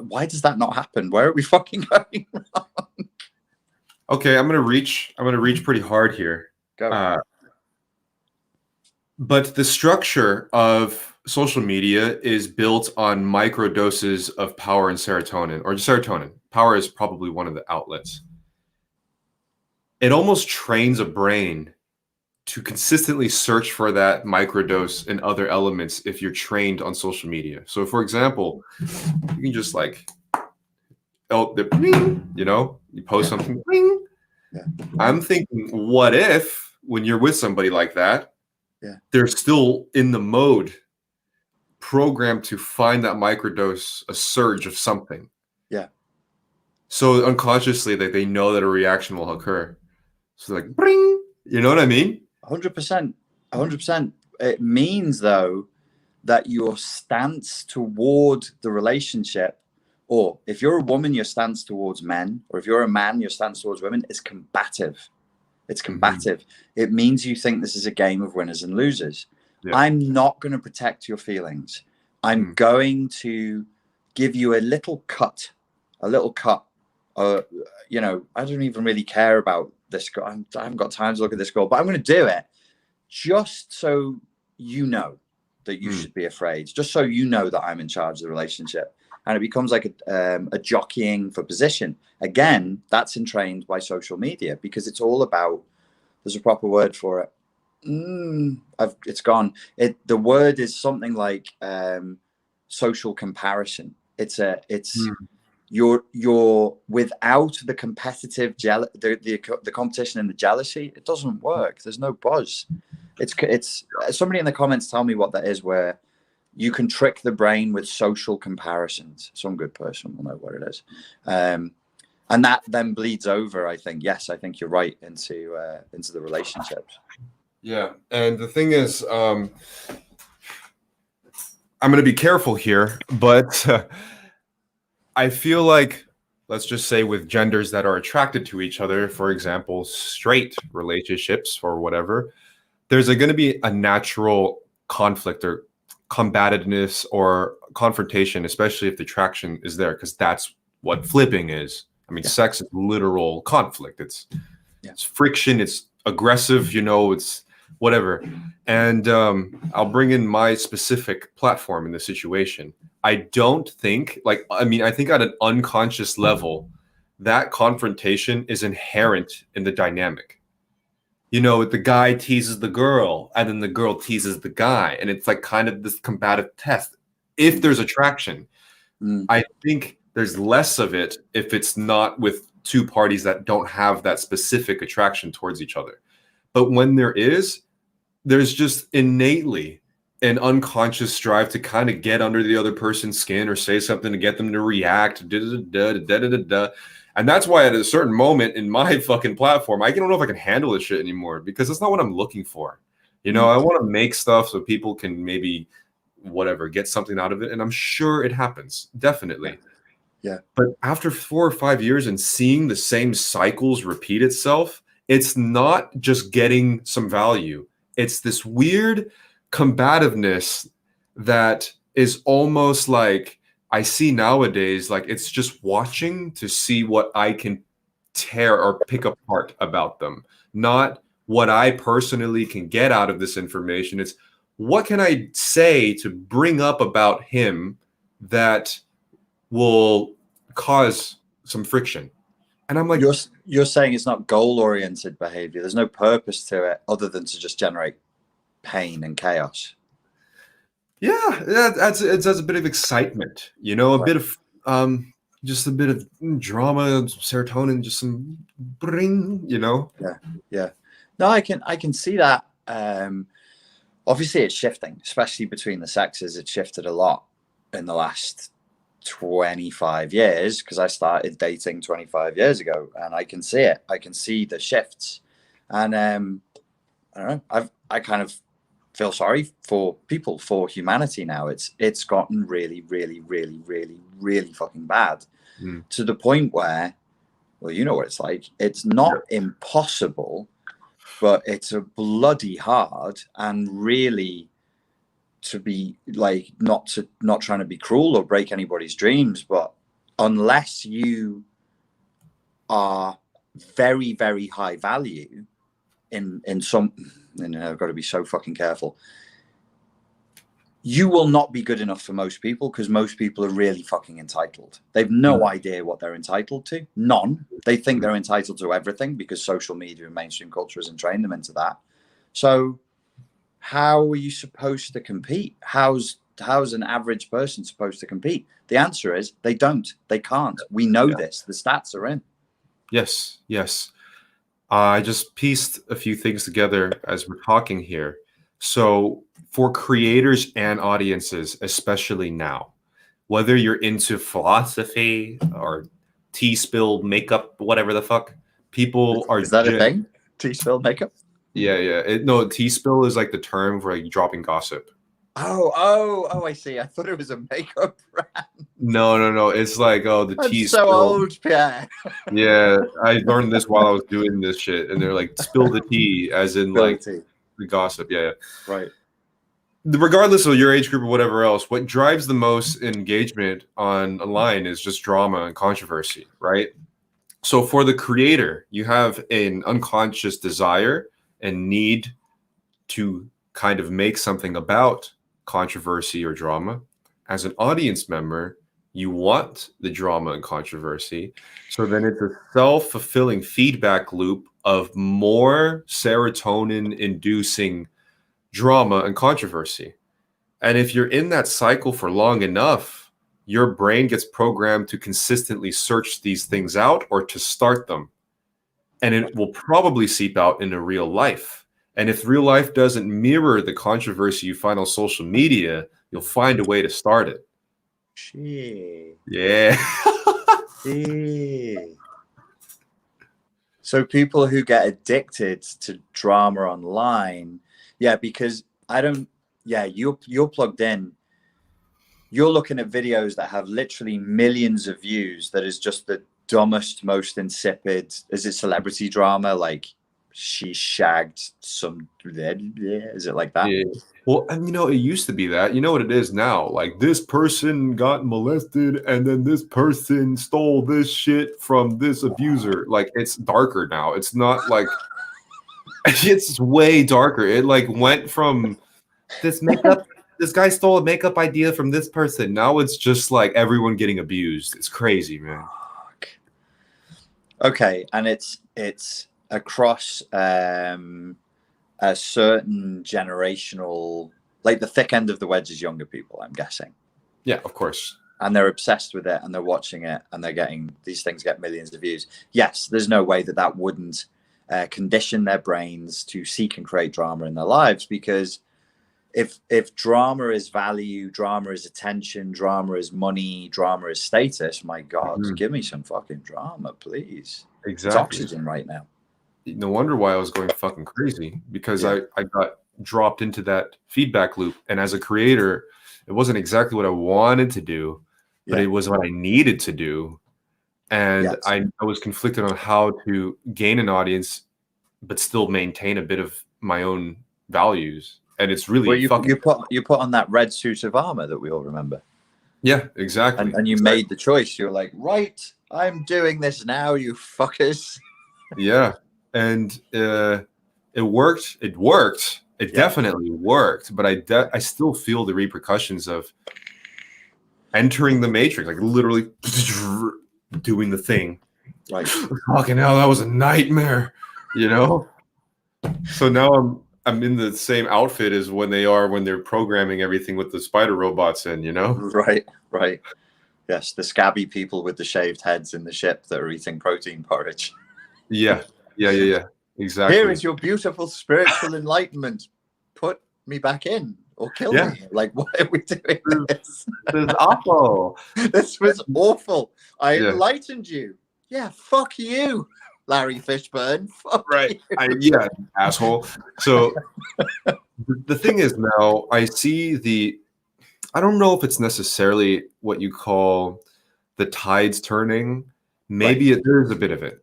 Why does that not happen? Where are we fucking going wrong? Okay, I'm gonna reach pretty hard here. Go. But the structure of social media is built on micro doses of power and serotonin, or serotonin. Power is probably one of the outlets. It almost trains a brain to consistently search for that microdose in other elements if you're trained on social media. So, for example, you can just like, oh, the bling, you post something, bling. Yeah. I'm thinking, what if when you're with somebody like that, they're still in the mode programmed to find that microdose, a surge of something. Yeah. So unconsciously, like they know that a reaction will occur. So like, bring, you know what I mean? 100%. 100%. It means though that your stance toward the relationship, or if you're a woman, your stance towards men, or if you're a man, your stance towards women is combative. It's combative. It means you think this is a game of winners and losers. Yeah. I'm not going to protect your feelings. I'm going to give you a little cut. I don't even really care about this girl. I haven't got time to look at this girl, but I'm going to do it just so you know that you should be afraid, just so you know that I'm in charge of the relationship. And it becomes like a jockeying for position. Again, that's entrained by social media because it's all about, there's a proper word for it. It's gone. The word is something like social comparison. You're without the competitive the competition and the jealousy. It doesn't work. There's no buzz. It's somebody in the comments tell me what that is, where you can trick the brain with social comparisons. Some good person will know what it is. And that then bleeds over, I think. Yes, I think you're right, into the relationships. Yeah. And the thing is, I'm going to be careful here, but I feel like, let's just say with genders that are attracted to each other, for example, straight relationships or whatever, there's going to be a natural conflict or combativeness or confrontation, especially if the attraction is there, because that's what flipping is. I mean, sex is literal conflict. It's friction. It's aggressive, it's whatever. And I'll bring in my specific platform in this situation. I don't think, I think at an unconscious level, that confrontation is inherent in the dynamic. The guy teases the girl, and then the girl teases the guy, and it's like kind of this combative test. If there's attraction, I think there's less of it if it's not with two parties that don't have that specific attraction towards each other. But when there's just innately an unconscious strive to kind of get under the other person's skin or say something to get them to react. And that's why at a certain moment in my fucking platform, I don't know if I can handle this shit anymore, because that's not what I'm looking for. I want to make stuff so people can maybe get something out of it. And I'm sure it happens. Definitely. Yeah. But after 4 or 5 years and seeing the same cycles repeat itself, it's not just getting some value. It's this weird combativeness that is almost like, I see nowadays, like it's just watching to see what I can tear or pick apart about them. Not what I personally can get out of this information. It's what can I say to bring up about him that will cause some friction. And I'm like, you're saying it's not goal-oriented behavior. There's no purpose to it other than to just generate pain and chaos. Yeah, that's a bit of excitement, a bit of just a bit of drama, serotonin, just some bring, Yeah. No, I can see that. Obviously, it's shifting, especially between the sexes. It's shifted a lot in the last 25 years because I started dating 25 years ago, and I can see it. I can see the shifts, and I don't know. I kind of feel sorry for people, for humanity now. It's gotten really, really, really, really, really fucking bad to the point where, well, you know what it's like. It's not impossible, but it's a bloody hard, and really to be like not trying to be cruel or break anybody's dreams, but unless you are very, very high value in some, and I've got to be so fucking careful. you will not be good enough for most people because most people are really fucking entitled. They've no idea what they're entitled to. None. They think they're entitled to everything because social media and mainstream culture hasn't trained them into that. So how are you supposed to compete? How's an average person supposed to compete? The answer is they don't. They can't. We know this. The stats are in. Yes, yes. I just pieced a few things together as we're talking here. So for creators and audiences, especially now, whether you're into philosophy or tea spill makeup, whatever the fuck, people are. Is that a thing? Tea spill makeup? Yeah. No, tea spill is like the term for like dropping gossip. Oh! I see. I thought it was a makeup brand. No. It's like, oh, the tea so spill. old, Pierre. Yeah, I learned this while I was doing this shit, and they're like, spill the tea, as in like the gossip. Yeah. Right. Regardless of your age group or whatever else, what drives the most engagement online is just drama and controversy, right? So for the creator, you have an unconscious desire and need to kind of make something about controversy or drama. As an audience member, you want the drama and controversy. So then it's a self-fulfilling feedback loop of more serotonin-inducing drama and controversy. And if you're in that cycle for long enough, your brain gets programmed to consistently search these things out or to start them. And it will probably seep out into real life. And if real life doesn't mirror the controversy you find on social media, you'll find a way to start it. Shit. Yeah. So people who get addicted to drama online, because you're plugged in. You're looking at videos that have literally millions of views. That is just the dumbest, most insipid. Is it celebrity drama? Like she shagged some. Is it like that? Yeah. Well, and it used to be that. You know what it is now? Like this person got molested, and then this person stole this shit from this abuser. Like it's darker now. It's not like it's way darker. It like went from this makeup. This guy stole a makeup idea from this person. Now it's just like everyone getting abused. It's crazy, man. Okay, and it's across a certain generational, like the thick end of the wedge is younger people, I'm guessing. Yeah, of course. And they're obsessed with it, and they're watching it, and they're getting these things get millions of views. Yes, there's no way that wouldn't condition their brains to seek and create drama in their lives, because if drama is value, drama is attention, drama is money, drama is status, my God, give me some fucking drama, please. Exactly. It's oxygen right now. No wonder why I was going fucking crazy, because I got dropped into that feedback loop. And as a creator, it wasn't exactly what I wanted to do, but it was what I needed to do. And I was conflicted on how to gain an audience, but still maintain a bit of my own values. And it's really you put on that red suit of armor that we all remember. Yeah, exactly. And you made the choice. You're like, right, I'm doing this now, you fuckers. Yeah. And it worked. It definitely worked. But I still feel the repercussions of entering the matrix, like literally doing the thing. Right. Fucking hell, that was a nightmare, So now I'm in the same outfit as when they're programming everything with the spider robots in, Right. Yes, the scabby people with the shaved heads in the ship that are eating protein porridge. Yeah. Exactly. Here is your beautiful spiritual enlightenment. Put me back in or kill me. Like, why are we doing this? This is awful. This was awful. I enlightened you. Yeah, fuck you, Larry Fishburne. Fuck you. Asshole. So the thing is now I see I don't know if it's necessarily what you call the tides turning. Maybe there's a bit of it.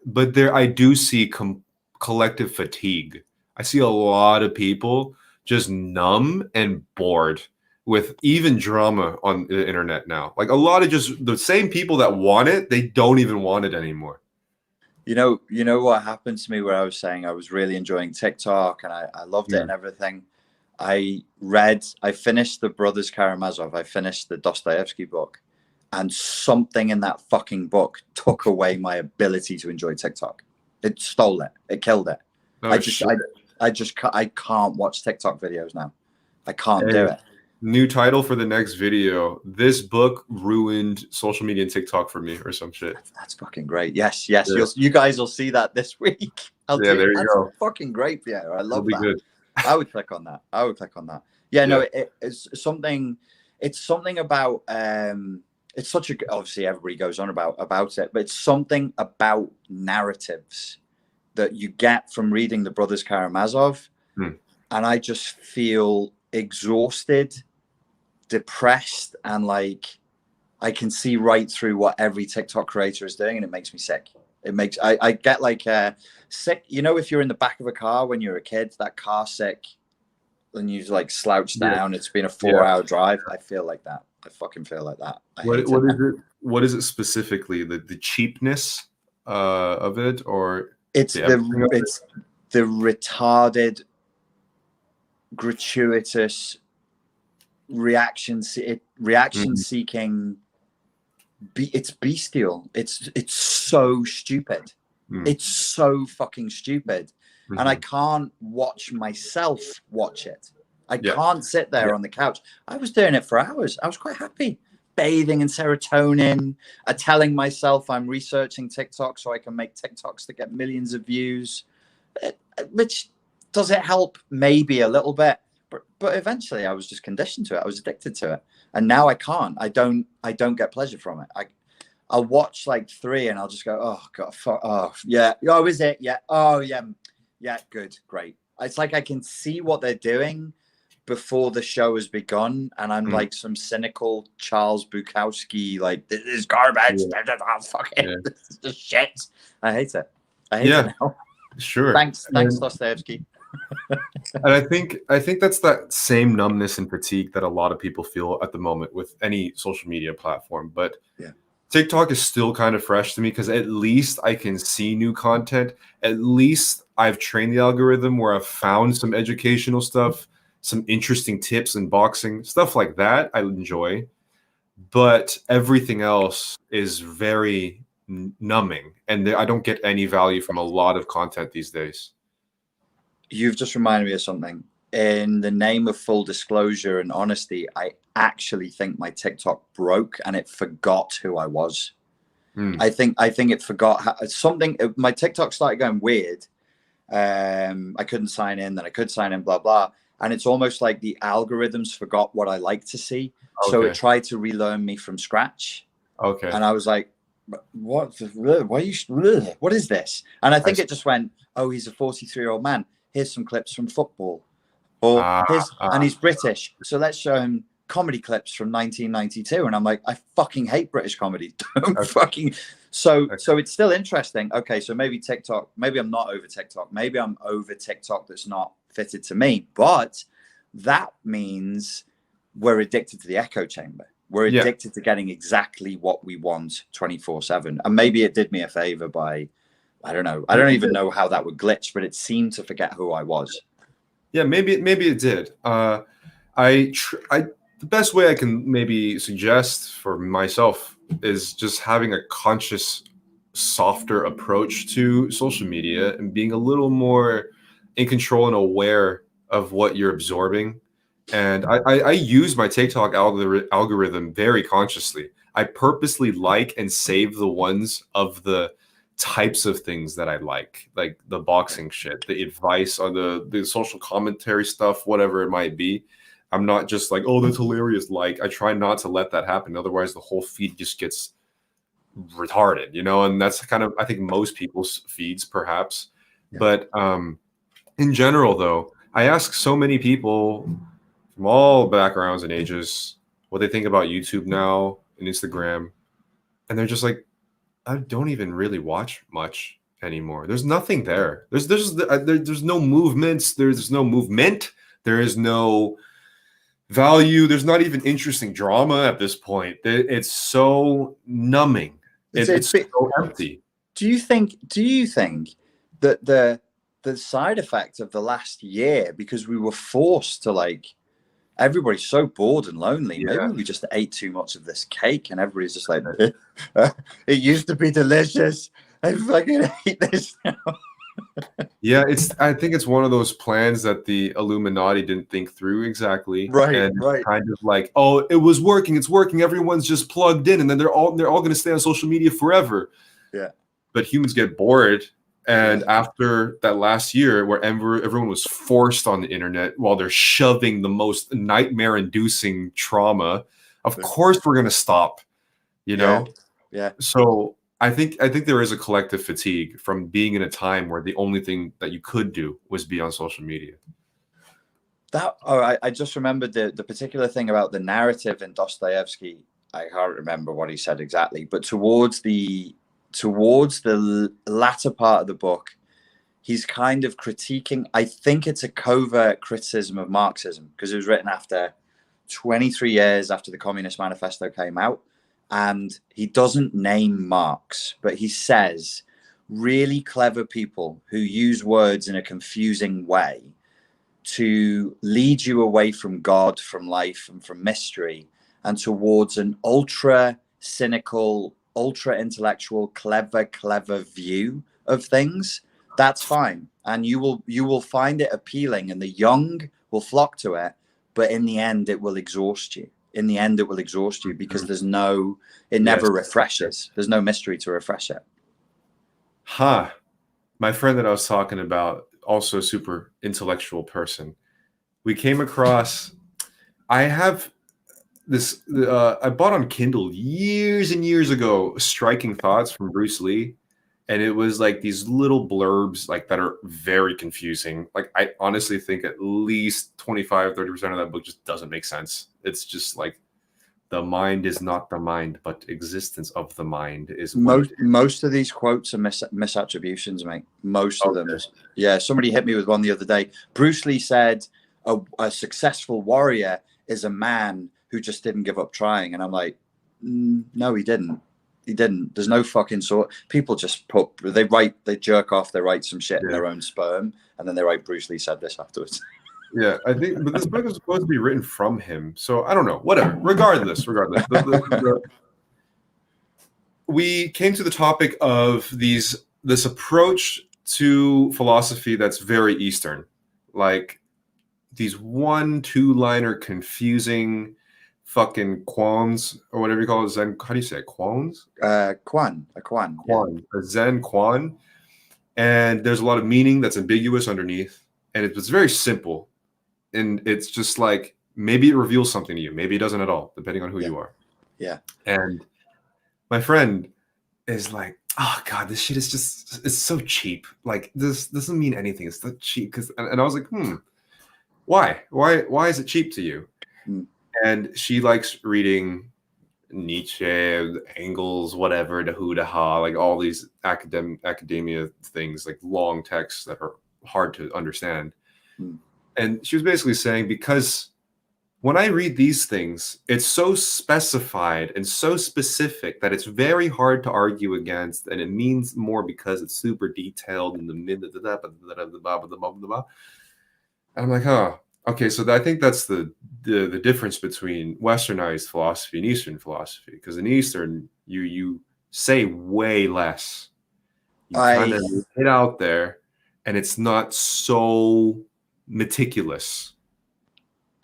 But I do see collective fatigue. I see a lot of people just numb and bored with even drama on the internet now. Like a lot of just the same people that want it, they don't even want it anymore. You know what happened to me where I was saying I was really enjoying TikTok and I loved it and everything. I finished the Brothers Karamazov. I finished the Dostoevsky book, and something in that fucking book took away my ability to enjoy TikTok. It stole it. It killed it. Oh, I can't watch TikTok videos now. I can't do it. New title for the next video. This book ruined social media and TikTok for me, or some shit. That's fucking great. Yes. Yeah. You guys will see that this week. There you go. Fucking great, Pierre. I love that. Good. I would click on that. Yeah. No, it's something. It's something about. It's such a. Obviously, everybody goes on about it, but it's something about narratives that you get from reading the Brothers Karamazov, and I just feel exhausted, depressed, and like I can see right through what every TikTok creator is doing, and it makes me sick. I get like sick. You know, if you're in the back of a car when you're a kid, that car sick, and you like slouch down. It's been a 4-hour drive. I feel like that. I fucking feel like that. What is it specifically? The cheapness of it, or it's the retarded, gratuitous reaction seeking. It's bestial. It's so stupid. It's so fucking stupid, and I can't watch myself watch it. I can't sit there on the couch. I was doing it for hours. I was quite happy, bathing in serotonin, telling myself I'm researching TikTok so I can make TikToks that get millions of views. Which does it help? Maybe a little bit, but eventually I was just conditioned to it. I was addicted to it, and now I can't. I don't get pleasure from it. I'll watch like 3 and I'll just go, oh god, fuck, oh yeah, oh is it? Yeah, oh yeah, good, great. It's like I can see what they're doing before the show has begun, and I'm like some cynical Charles Bukowski, like, this is garbage. This is just shit. I hate it. I hate it now. Sure. Thanks, Dostoevsky. And I think that's that same numbness and fatigue that a lot of people feel at the moment with any social media platform. But TikTok is still kind of fresh to me because at least I can see new content. At least I've trained the algorithm where I've found some educational stuff, some interesting tips in boxing, stuff like that I enjoy. But everything else is very numbing, and I don't get any value from a lot of content these days. You've just reminded me of something. In the name of full disclosure and honesty, I actually think my TikTok broke and it forgot who I was. I think it forgot something. My TikTok started going weird. I couldn't sign in, then I could sign in, blah, blah. And it's almost like the algorithms forgot what I like to see. Okay. So it tried to relearn me from scratch. Okay. And I was like, what is this? And I think it just went, oh, he's a 43-year-old man. Here's some clips from football. Or and he's British. So let's show him comedy clips from 1992. And I'm like, I fucking hate British comedy. Don't fucking. So it's still interesting. Okay, so maybe TikTok, maybe I'm not over TikTok. Maybe I'm over TikTok that's not fitted to me. But that means we're addicted to the echo chamber. We're addicted to getting exactly what we want 24/7. And maybe it did me a favor by, I don't know. I don't even know how that would glitch, but it seemed to forget who I was. Yeah, maybe it did. The best way I can maybe suggest for myself is just having a conscious, softer approach to social media and being a little more in control and aware of what you're absorbing. And I use my TikTok algorithm very consciously. I purposely like and save the ones of the types of things that I like the boxing shit, the advice, or the social commentary stuff, whatever it might be. I'm not just like, oh, that's hilarious. Like, I try not to let that happen. Otherwise, the whole feed just gets retarded, you know? And that's kind of, I think, most people's feeds, perhaps. Yeah. But in general, though, I ask so many people from all backgrounds and ages what they think about YouTube now and Instagram. And they're just like, I don't even really watch much anymore. There's nothing there. There's no movements. There's no movement. There is no value. There's not even interesting drama at this point. It's so numbing. It's so empty. Do you think that the side effect of the last year, because we were forced to like, everybody's so bored and lonely. Yeah. Maybe we just ate too much of this cake, and everybody's just like, it used to be delicious. I fucking hate this now. Yeah, I think it's one of those plans that the Illuminati didn't think through exactly. Right, And right. kind of like, oh, it was working, it's working, everyone's just plugged in, and then they're all gonna stay on social media forever. Yeah. But humans get bored. And after that last year where everyone was forced on the internet while they're shoving the most nightmare-inducing trauma, of course we're gonna stop, you know? Yeah. So I think there is a collective fatigue from being in a time where the only thing that you could do was be on social media. I just remembered the particular thing about the narrative in Dostoevsky. I can't remember what he said exactly, but towards the latter part of the book, he's kind of critiquing. I think it's a covert criticism of Marxism, because it was written after 23 years after the Communist Manifesto came out. And he doesn't name Marx, but he says really clever people who use words in a confusing way to lead you away from God, from life, and from mystery, and towards an ultra cynical, ultra intellectual, clever view of things. That's fine. And you will find it appealing, and the young will flock to it. But in the end, it will exhaust you. In the end, it will exhaust you, because it never refreshes. There's no mystery to refresh it. My friend that I was talking about, also a super intellectual person, we came across, I have this, I bought on Kindle years and years ago, Striking Thoughts from Bruce Lee. And it was like these little blurbs like that are very confusing. Like I honestly think at least 25-30% of that book just doesn't make sense. It's just like the mind is not the mind, but existence of the mind is most of these quotes are misattributions, mate. Most of them. Yeah, somebody hit me with one the other day. Bruce Lee said a successful warrior is a man who just didn't give up trying. And I'm like, no, he didn't. He didn't. There's no fucking sort. People just they jerk off, they write some shit in their own sperm, and then they write Bruce Lee said this afterwards. Yeah, I think, but this book is supposed to be written from him, so I don't know. Whatever. Regardless, we came to the topic of this approach to philosophy that's very Eastern, like these 1-2-liner confusing fucking quans, or whatever you call it. Zen, how do you say it? Quans? A Zen quan. And there's a lot of meaning that's ambiguous underneath. And it's very simple. And it's just like, maybe it reveals something to you. Maybe it doesn't at all, depending on who you are. Yeah. And my friend is like, oh God, this shit is just, it's so cheap. Like, this doesn't mean anything. It's so cheap. And I was like, why? Why is it cheap to you? And she likes reading Nietzsche, Engels, whatever, the who, the ha, like all these academia things, like long texts that are hard to understand. And she was basically saying, because when I read these things, it's so specified and so specific that it's very hard to argue against, and it means more because it's super detailed in the minute. And I'm like, okay, so I think that's the difference between Westernized philosophy and Eastern philosophy. Because in Eastern, you say way less. You kind of get out there, and it's not so meticulous.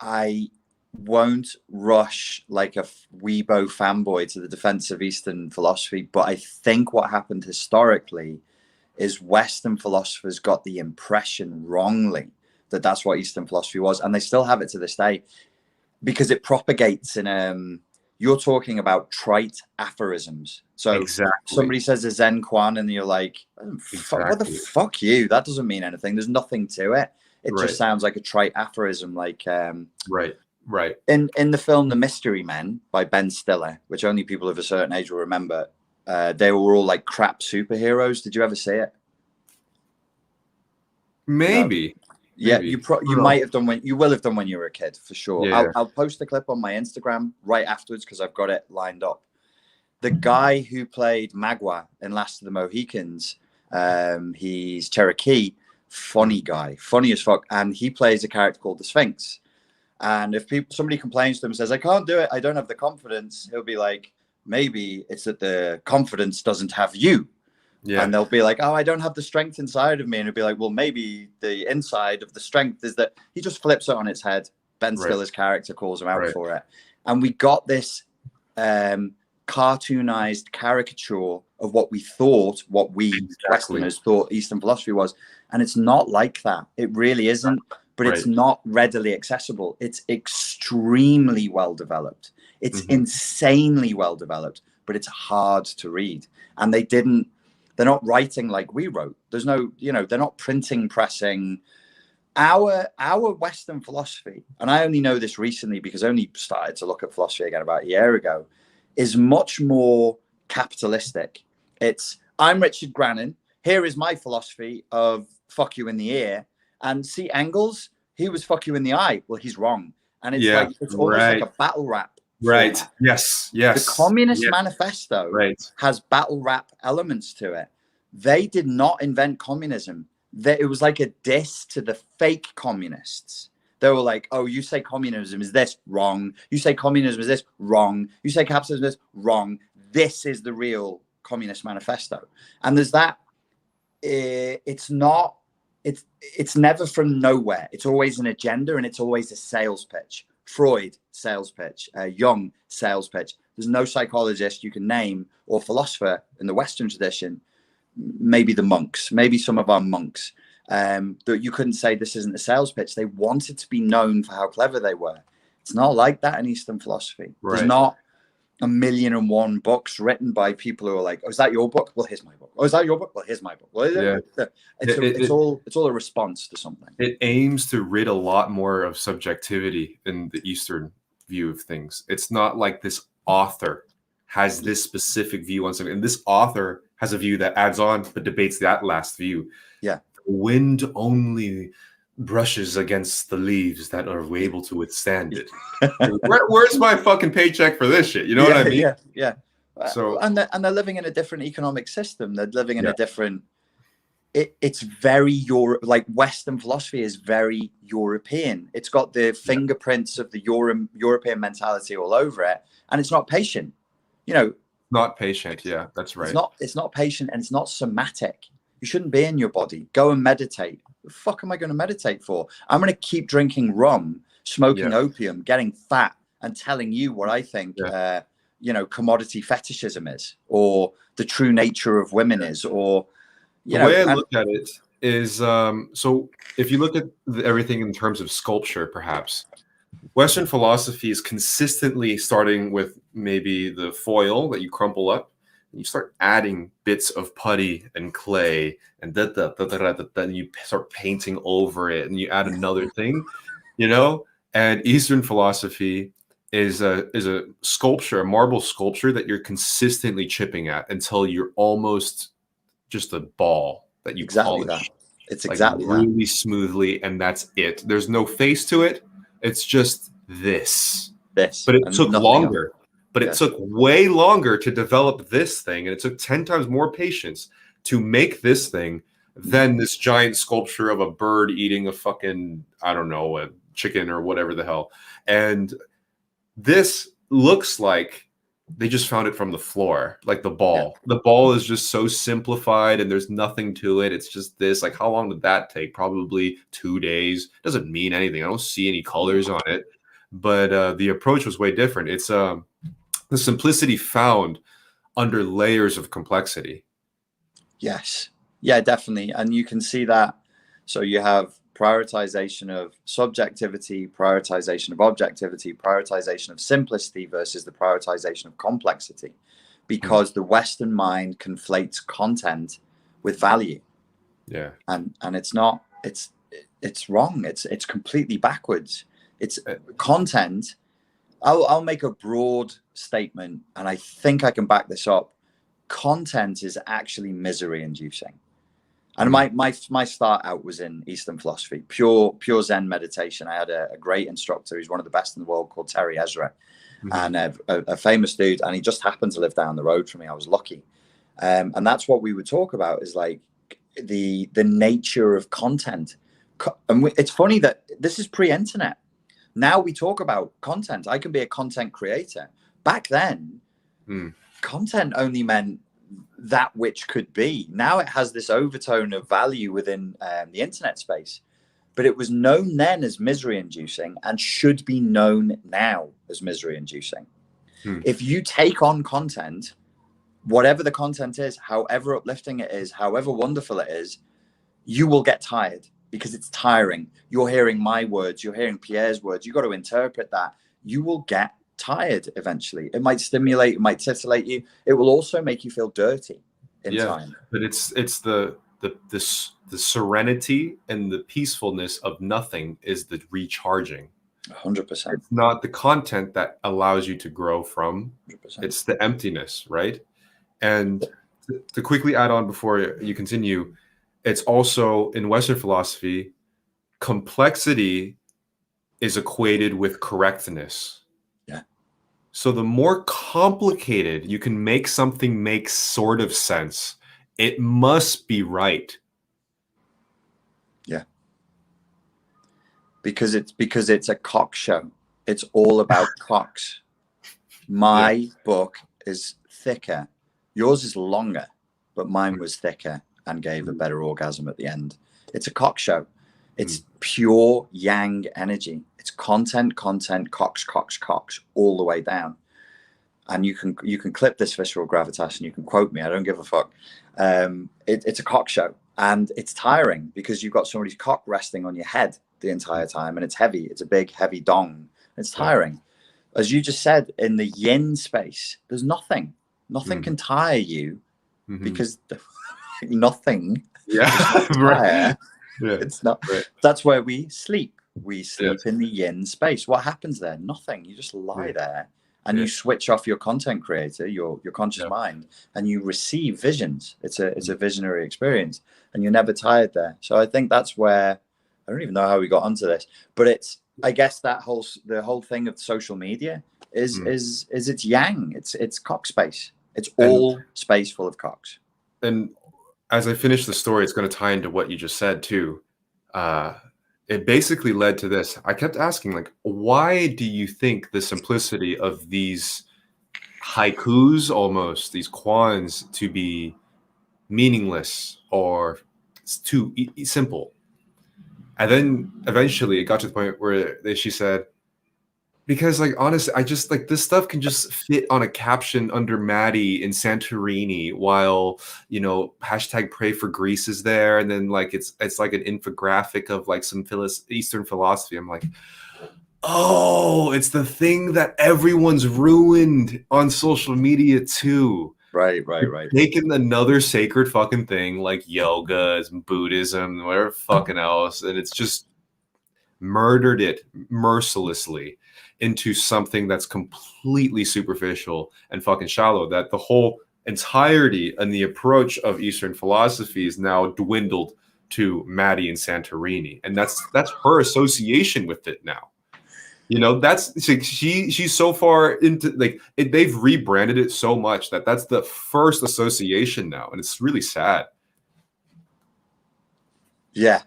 I won't rush like a Weibo fanboy to the defense of Eastern philosophy, but I think what happened historically is Western philosophers got the impression wrongly that that's what Eastern philosophy was, and they still have it to this day, because it propagates in you're talking about trite aphorisms. So somebody says a Zen Quan, and you're like, what the fuck you? That doesn't mean anything. There's nothing to it. It just sounds like a trite aphorism, like right. In the film The Mystery Men by Ben Stiller, which only people of a certain age will remember, they were all like crap superheroes. Did you ever see it? Maybe. No. Yeah, you might have done when you will have done when you were a kid, for sure. Yeah. I'll post the clip on my Instagram right afterwards because I've got it lined up. The guy who played Magua in Last of the Mohicans, he's Cherokee, funny guy, funny as fuck, and he plays a character called the Sphinx. And if somebody complains to him and says, I can't do it, I don't have the confidence, he'll be like, maybe it's that the confidence doesn't have you. Yeah. And they'll be like, oh, I don't have the strength inside of me. And he'll be like, well, maybe the inside of the strength is that he just flips it on its head. Ben Stiller's character calls him out for it. And we got this cartoonized caricature of what we thought, what we Westerners thought Eastern philosophy was. And it's not like that. It really isn't. But it's not readily accessible. It's extremely well developed. It's insanely well developed, but it's hard to read. And they're not writing like we wrote. There's no, they're not printing, pressing. Our Western philosophy, and I only know this recently because I only started to look at philosophy again about a year ago, is much more capitalistic. It's, I'm Richard Grannon. Here is my philosophy of fuck you in the ear. And see Engels, he was fuck you in the eye. Well, he's wrong. And it's like, it's almost like a battle rap. Right. Yes. The Communist Manifesto has battle rap elements to it. They did not invent communism. It was like a diss to the fake communists. They were like, oh, you say communism is this, wrong. You say communism is this, wrong. You say capitalism is this, wrong. This is the real Communist Manifesto. And there's that, it's never from nowhere. It's always an agenda and it's always a sales pitch. Freud, sales pitch. Jung, sales pitch. There's no psychologist you can name or philosopher in the Western tradition, maybe the monks, maybe some of our monks, that you couldn't say this isn't a sales pitch. They wanted to be known for how clever they were. It's not like that in Eastern philosophy. There's not 1,000,001 books written by people who are like, oh, is that your book? Well, here's my book. Oh, is that your book? Well, here's my book. Well, it's all a response to something. It aims to rid a lot more of subjectivity in the Eastern view of things. It's not like this author has this specific view on something, and this author has a view that adds on but debates that last view. Yeah. The wind only brushes against the leaves that are able to withstand it. Where's my fucking paycheck for this shit? You know what I mean? Yeah. So and they're living in a different economic system. They're living in a different. It's very like Western philosophy is very European. It's got the fingerprints of the European mentality all over it, and it's not patient. Not patient. Yeah, that's right. It's not patient, and it's not somatic. You shouldn't be in your body. Go and meditate. The fuck am I going to meditate for? I'm going to keep drinking rum, smoking opium, getting fat, and telling you what I think, commodity fetishism is, or the true nature of women is, or the way I look at it is, so if you look at everything in terms of sculpture, perhaps Western philosophy is consistently starting with maybe the foil that you crumple up. You start adding bits of putty and clay, and then you start painting over it, and you add another thing, And Eastern philosophy is a sculpture, a marble sculpture that you're consistently chipping at until you're almost just a ball that you polish. It's exactly really smoothly, and that's it. There's no face to it. It's just this. But it took longer. But it took way longer to develop this thing, and it took 10 times more patience to make this thing than this giant sculpture of a bird eating a fucking, I don't know, a chicken or whatever the hell. And this looks like they just found it from the floor, like the ball. Yeah. The ball is just so simplified, and there's nothing to it. It's just this. Like, how long did that take? Probably 2 days. Doesn't mean anything. I don't see any colors on it. But the approach was way different. It's the simplicity found under layers of complexity. Yes. Yeah, definitely. And you can see that. So you have prioritization of subjectivity, prioritization of objectivity, prioritization of simplicity versus the prioritization of complexity, because the Western mind conflates content with value. Yeah. And it's not, it's wrong. It's completely backwards. It's content. I'll make a broad statement, and I think I can back this up. Content is actually misery inducing. And my start out was in Eastern philosophy, pure Zen meditation. I had a great instructor who's one of the best in the world called Terry Ezra, and a famous dude. And he just happened to live down the road from me. I was lucky. And that's what we would talk about, is like, the nature of content. And it's funny that this is pre-internet. Now we talk about content. I can be a content creator. Back then, content only meant that which could be. Now it has this overtone of value within the internet space. But it was known then as misery-inducing and should be known now as misery-inducing. If you take on content, whatever the content is, however uplifting it is, however wonderful it is, you will get tired because it's tiring. You're hearing my words, you're hearing Pierre's words. You got to interpret that. You will get tired eventually. It might stimulate, it might titillate you. It will also make you feel dirty in time. But it's the serenity and the peacefulness of nothing is the recharging. 100%. It's not the content that allows you to grow from. 100%. It's the emptiness, right? And to quickly add on before you continue, it's also in Western philosophy, complexity is equated with correctness. Yeah. So the more complicated you can make something make sort of sense, it must be right. Yeah. Because it's a cock show. It's all about cocks. My book is thicker. Yours is longer, but mine was thicker and gave a better orgasm at the end. It's a cock show. It's pure yang energy. It's content, cocks, all the way down. And you can clip this visceral gravitas and you can quote me. I don't give a fuck. It's a cock show, and it's tiring because you've got somebody's cock resting on your head the entire time, and it's heavy. It's a big, heavy dong. It's tiring. As you just said, in the yin space, there's nothing. Nothing can tire you because nothing. Right. It's not. Right. That's where we sleep. We sleep in the yin space. What happens there? Nothing. You just lie there and you switch off your content creator, your conscious mind, and you receive visions. It's a visionary experience, and you're never tired there. So I think that's where, I don't even know how we got onto this, but it's, I guess the whole thing of social media is it's yang. It's cock space. It's all space full of cocks. And as I finish the story, it's going to tie into what you just said too. It basically led to this. I kept asking, like, why do you think the simplicity of these haikus, almost these kwans, to be meaningless or too simple? And then eventually it got to the point where she said, because, like, honestly, I just, like, this stuff can just fit on a caption under Maddie in Santorini while, you know, hashtag pray for Greece is there. And then, like, it's like an infographic of, like, some Eastern philosophy. I'm like, oh, it's the thing that everyone's ruined on social media too. Right. Taking another sacred fucking thing like yoga, Buddhism, whatever fucking else, and it's just murdered it mercilessly into something that's completely superficial and fucking shallow, that the whole entirety and the approach of Eastern philosophy is now dwindled to Maddie and Santorini. And that's her association with it now. You know, that's she's so far into, like, they've rebranded it so much that's the first association now, and it's really sad. Yeah,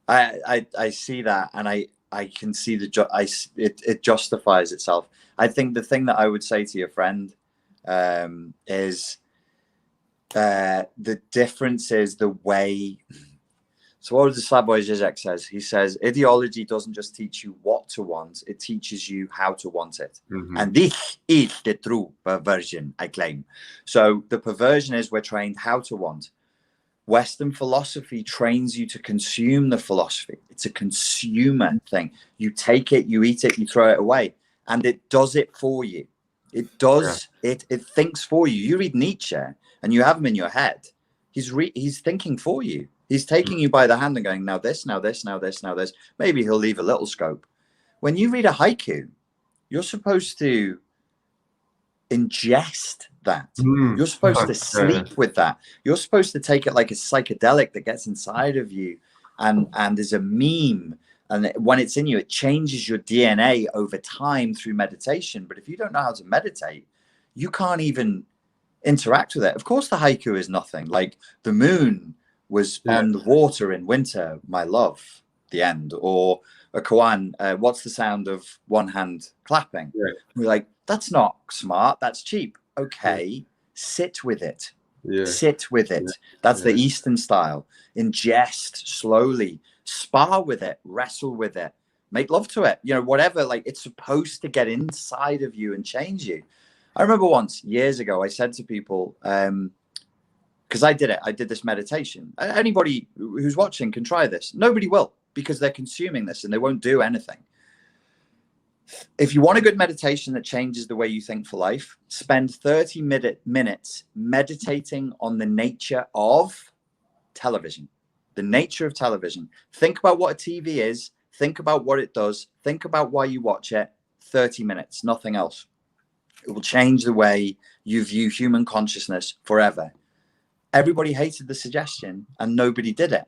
I see that, and I can see it justifies itself. I think the thing that I would say to your friend is the difference is the way. So what the Slavoj Žižek says, he says, ideology doesn't just teach you what to want, it teaches you how to want it. And this is the true perversion, I claim. So the perversion is we're trained how to want. Western philosophy trains you to consume the philosophy. It's a consumer thing. You take it, you eat it, you throw it away. And it does it for you. It does, it thinks for you. You read Nietzsche and you have him in your head. He's thinking for you. He's taking you by the hand and going, now this, now this, now this, now this. Maybe he'll leave a little scope. When you read a haiku, you're supposed to ingest that. You're supposed to sleep with that. You're supposed to take it like a psychedelic that gets inside of you and is a meme. And when it's in you, it changes your DNA over time through meditation. But if you don't know how to meditate, you can't even interact with it. Of course, the haiku is nothing. Like the moon was on the water in winter, my love, the end. Or a koan, what's the sound of one hand clapping? Right. We're like, that's not smart, that's cheap. Okay, sit with it. Sit with it. That's the Eastern style. Ingest slowly, spar with it, wrestle with it, make love to it, you know, whatever. Like, it's supposed to get inside of you and change you. I remember once years ago, I said to people, because I did this meditation. Anybody who's watching can try this. Nobody will, because they're consuming this and they won't do anything. If you want a good meditation that changes the way you think for life, spend 30 minutes meditating on the nature of television. The nature of television. Think about what a TV is. Think about what it does. Think about why you watch it. 30 minutes, nothing else. It will change the way you view human consciousness forever. Everybody hated the suggestion and nobody did it.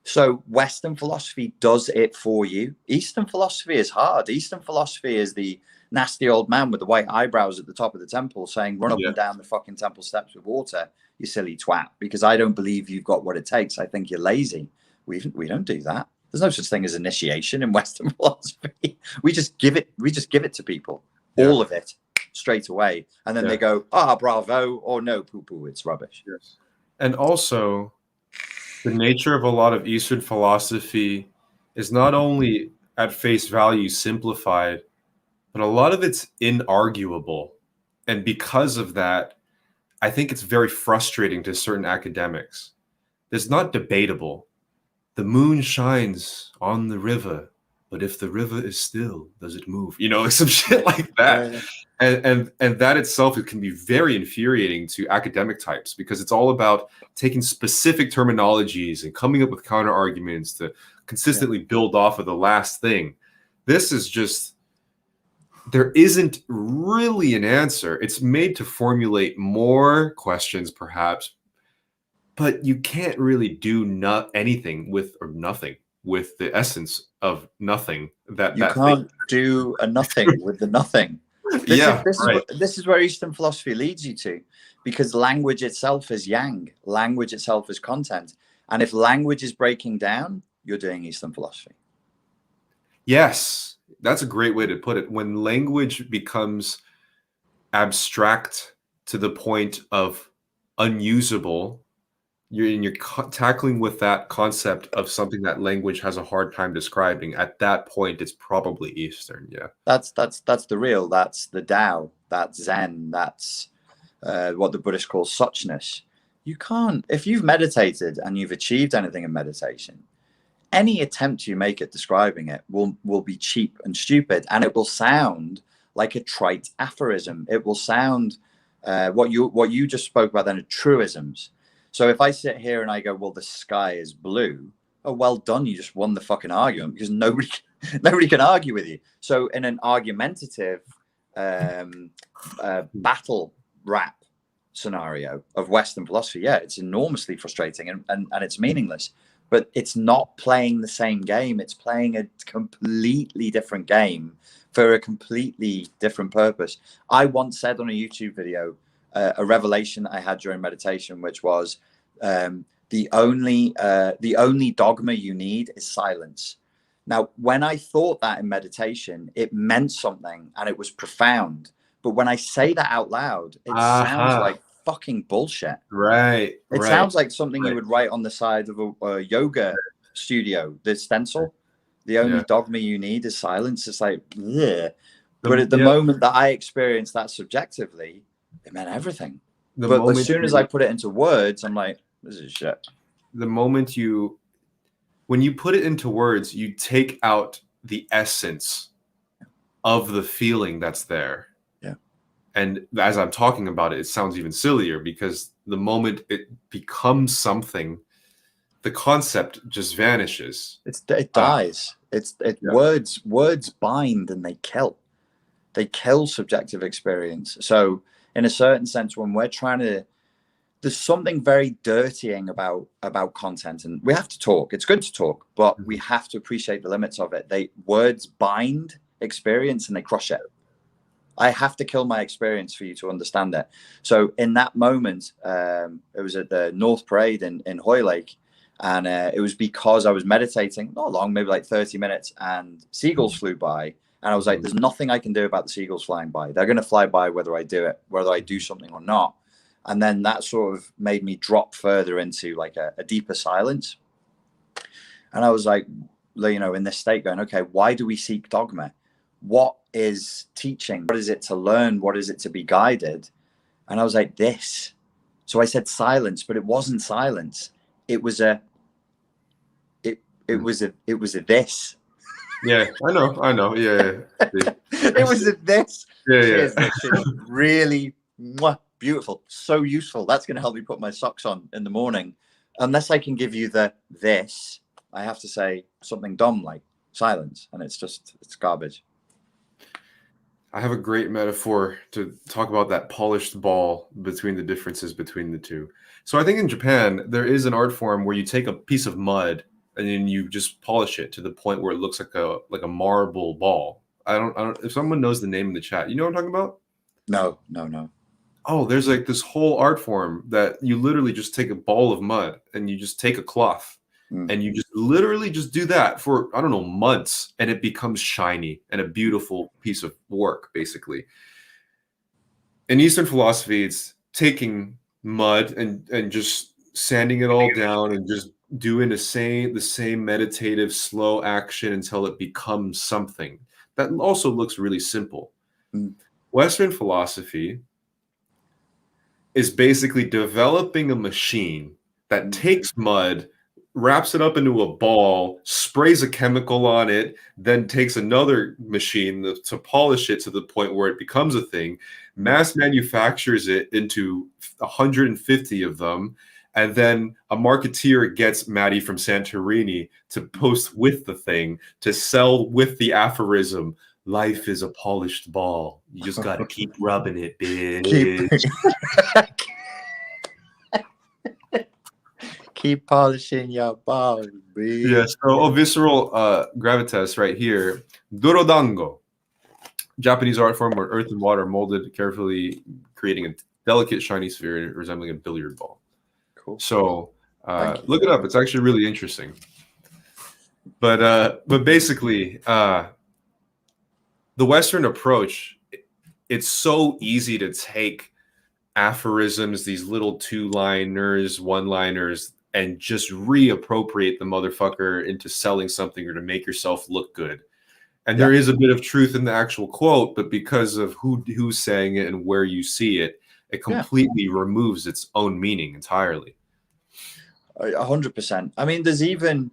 So Western philosophy does it for you. Eastern philosophy is hard. Eastern philosophy is the nasty old man with the white eyebrows at the top of the temple saying, run up and down the fucking temple steps with water, you silly twat, because I don't believe you've got what it takes. I think you're lazy. We don't do that. There's no such thing as initiation in Western philosophy. We just give it to people, all of it, straight away. And then they go, bravo, or no, poo-poo, it's rubbish. Yes. And also, the nature of a lot of Eastern philosophy is not only at face value simplified, but a lot of it's inarguable. And because of that, I think it's very frustrating to certain academics. It's not debatable. The moon shines on the river, but if the river is still, does it move? You know, some shit like that. And that itself, it can be very infuriating to academic types, because it's all about taking specific terminologies and coming up with counter arguments to consistently build off of the last thing. This is just, there isn't really an answer. It's made to formulate more questions, perhaps, but you can't really do anything with, or nothing with, the essence of nothing. You can't do a nothing with the nothing. This is where Eastern philosophy leads you to, because language itself is yang. Language itself is content. And if language is breaking down, you're doing Eastern philosophy. Yes, that's a great way to put it. When language becomes abstract to the point of unusable, you're tackling with that concept of something that language has a hard time describing. At that point, it's probably Eastern. Yeah, that's the real. That's the Tao. That's Zen. That's what the Buddhists call suchness. You can't, if you've meditated and you've achieved anything in meditation, any attempt you make at describing it will be cheap and stupid, and it will sound like a trite aphorism. It will sound what you just spoke about then are truisms. So if I sit here and I go, well, the sky is blue, oh, well done, you just won the fucking argument, because nobody can argue with you. So in an argumentative battle rap scenario of Western philosophy, yeah, it's enormously frustrating and it's meaningless. But it's not playing the same game. It's playing a completely different game for a completely different purpose. I once said on a YouTube video, a revelation I had during meditation, which was the only dogma you need is silence. Now, when I thought that in meditation, it meant something and it was profound. But when I say that out loud, it sounds like fucking bullshit. Right. It sounds like something you would write on the side of a yoga studio, the stencil. The only dogma you need is silence. It's like, yeah. But at the moment that I experienced that subjectively, it meant everything. But as soon as I put it into words, I'm like, this is shit. The moment when you put it into words, you take out the essence of the feeling that's there. Yeah. And as I'm talking about it, it sounds even sillier, because the moment it becomes something, the concept just vanishes. It dies. Words bind and they kill. They kill subjective experience. So in a certain sense, when we're trying to, there's something very dirtying about content, and we have to talk. It's good to talk, but we have to appreciate the limits of it. Words bind experience and they crush it. I have to kill my experience for you to understand it. So in that moment, it was at the North Parade in Hoylake, and it was because I was meditating, not long, maybe like 30 minutes, and seagulls flew by. And I was like, there's nothing I can do about the seagulls flying by. They're going to fly by whether I do it, whether I do something or not. And then that sort of made me drop further into like a deeper silence. And I was like, you know, in this state going, okay, why do we seek dogma? What is teaching? What is it to learn? What is it to be guided? And I was like, this. So I said silence, but it wasn't silence. It was a this. Yeah, I know. Yeah. It was a this. Yeah, Cheers, yeah. this is really beautiful, so useful. That's going to help me put my socks on in the morning. Unless I can give you the this, I have to say something dumb like silence, and it's garbage. I have a great metaphor to talk about that polished ball between the differences between the two. So I think in Japan, there is an art form where you take a piece of mud and then you just polish it to the point where it looks like a marble ball. I don't if someone knows the name in the chat, you know what I'm talking about? No. Oh, there's like this whole art form that you literally just take a ball of mud and you just take a cloth and you just literally just do that for, I don't know, months, and it becomes shiny and a beautiful piece of work, basically. In Eastern philosophy, it's taking mud and just sanding it all down and just doing the same meditative, slow action until it becomes something. That also looks really simple. Western philosophy is basically developing a machine that takes mud, wraps it up into a ball, sprays a chemical on it, then takes another machine to polish it to the point where it becomes a thing, mass manufactures it into 150 of them, and then a marketeer gets Maddie from Santorini to post with the thing, to sell with the aphorism, life is a polished ball. You just got to keep rubbing it, bitch. Keep polishing your balls, bitch. Yeah, so visceral gravitas right here. Dorodango. Japanese art form where earth and water are molded, carefully creating a delicate, shiny sphere resembling a billiard ball. Cool. So look it up. It's actually really interesting. But basically, the Western approach, it's so easy to take aphorisms, these little two-liners, one-liners, and just reappropriate the motherfucker into selling something or to make yourself look good. And there is a bit of truth in the actual quote, but because of who's saying it and where you see it, it completely removes its own meaning entirely. 100%. I mean, there's even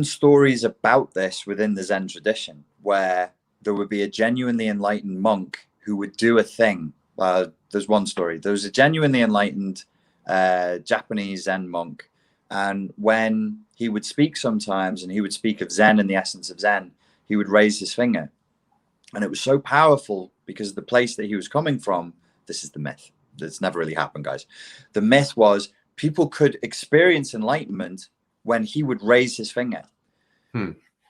stories about this within the Zen tradition where there would be a genuinely enlightened monk who would do a thing. There's one story. There was a genuinely enlightened Japanese Zen monk, and when he would speak sometimes, and he would speak of Zen and the essence of Zen, he would raise his finger, and it was so powerful because the place that he was coming from. This is the myth. It's never really happened, guys. The myth was people could experience enlightenment when he would raise his finger.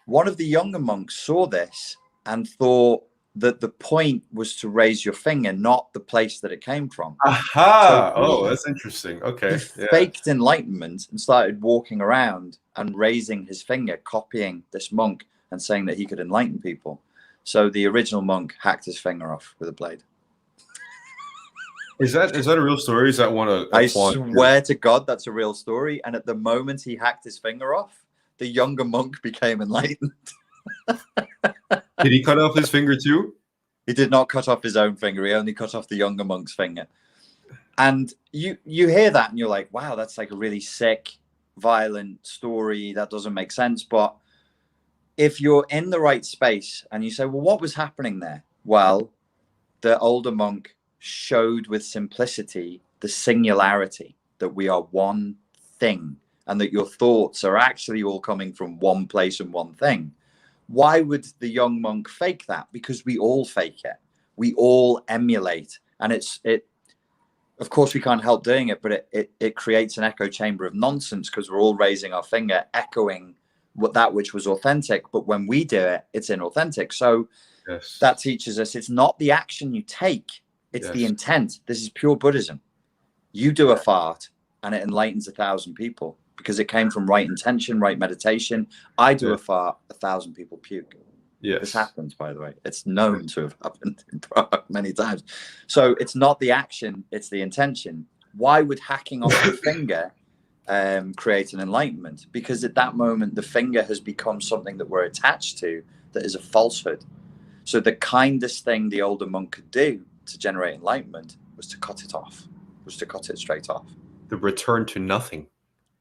One of the younger monks saw this and thought that the point was to raise your finger, not the place that it came from. Aha! So that's interesting. Okay. He faked enlightenment and started walking around and raising his finger, copying this monk and saying that he could enlighten people. So the original monk hacked his finger off with a blade. Is that a real story? Is that one of? I swear to God, that's a real story. And at the moment he hacked his finger off, the younger monk became enlightened. Did he cut off his finger too? He did not cut off his own finger. He only cut off the younger monk's finger. And you hear that and you're like, wow, that's like a really sick, violent story. That doesn't make sense. But if you're in the right space and you say, well, what was happening there? Well, the older monk showed with simplicity the singularity, that we are one thing and that your thoughts are actually all coming from one place and one thing. Why would the young monk fake that? Because we all fake it. We all emulate. And of course we can't help doing it, but it creates an echo chamber of nonsense because we're all raising our finger, echoing that which was authentic. But when we do it, it's inauthentic. So Yes. that teaches us it's not the action you take, it's the intent. This is pure Buddhism. You do a fart and it enlightens 1,000 people because it came from right intention, right meditation. I do a fart, 1,000 people puke. Yes. This happens, by the way. It's known to have happened in Prague many times. So it's not the action, it's the intention. Why would hacking off your finger create an enlightenment? Because at that moment, the finger has become something that we're attached to that is a falsehood. So the kindest thing the older monk could do to generate enlightenment was to cut it off, was to cut it straight off. The return to nothing.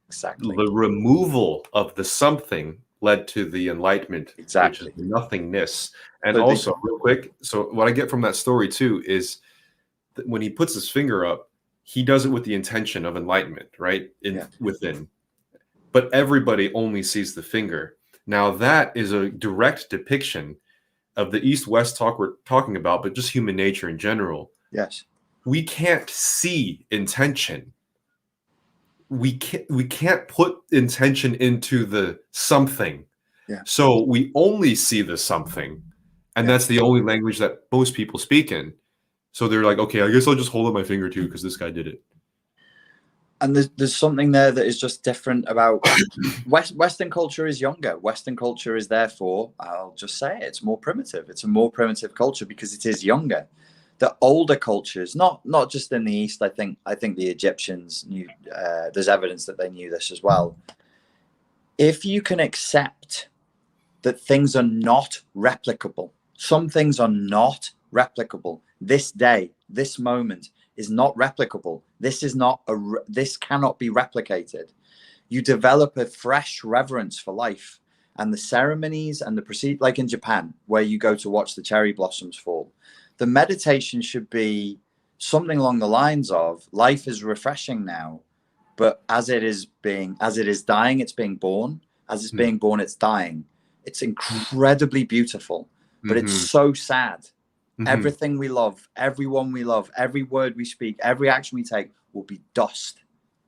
Exactly. The removal of the something led to the enlightenment, Exactly. which is nothingness. And So also, real quick, so what I get from that story too is that when he puts his finger up, he does it with the intention of enlightenment, right? Within. But everybody only sees the finger. Now that is a direct depiction of the East-West talk we're talking about, but just human nature in general. Yes. We can't see intention. We can't put intention into the something. Yeah. So we only see the something. And that's the only language that most people speak in. So they're like, okay, I guess I'll just hold up my finger too because this guy did it. And there's something there that is just different about Western culture is younger. Western culture is therefore, I'll just say it, it's more primitive. It's a more primitive culture because it is younger. The older cultures, not just in the East, I think the Egyptians knew, there's evidence that they knew this as well. If you can accept that things are not replicable, some things are not replicable. This day, this moment is not replicable. This cannot be replicated. You develop a fresh reverence for life, and the ceremonies and the procedure, like in Japan, where you go to watch the cherry blossoms fall. The meditation should be something along the lines of life is refreshing now, but as it is dying, it's being born. As it's being born, it's dying. It's incredibly beautiful, but it's so sad. Everything we love, everyone we love, every word we speak, every action we take will be dust.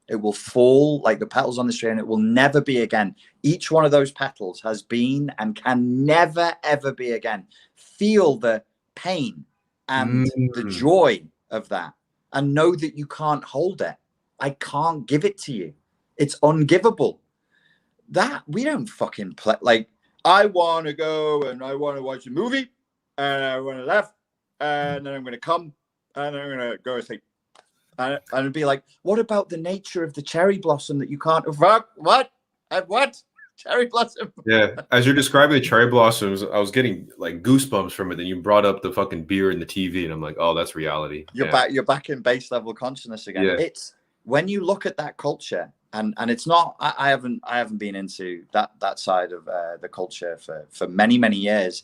It will fall like the petals on the tree and it will never be again. Each one of those petals has been and can never, ever be again. Feel the pain and the joy of that and know that you can't hold it. I can't give it to you. It's ungivable. That we don't fucking play. Like, I want to go and I want to watch a movie and I want to laugh and then I'm going to come and then I'm going to go to sleep. And it'd be like, what about the nature of the cherry blossom that you can't fuck? What? What? Cherry blossom? Yeah. As you're describing the cherry blossoms, I was getting like goosebumps from it. Then you brought up the fucking beer and the TV, and I'm like, oh, that's reality. You're back in base level consciousness again. Yeah. It's when you look at that culture, and it's not. I haven't been into that side of the culture for many years.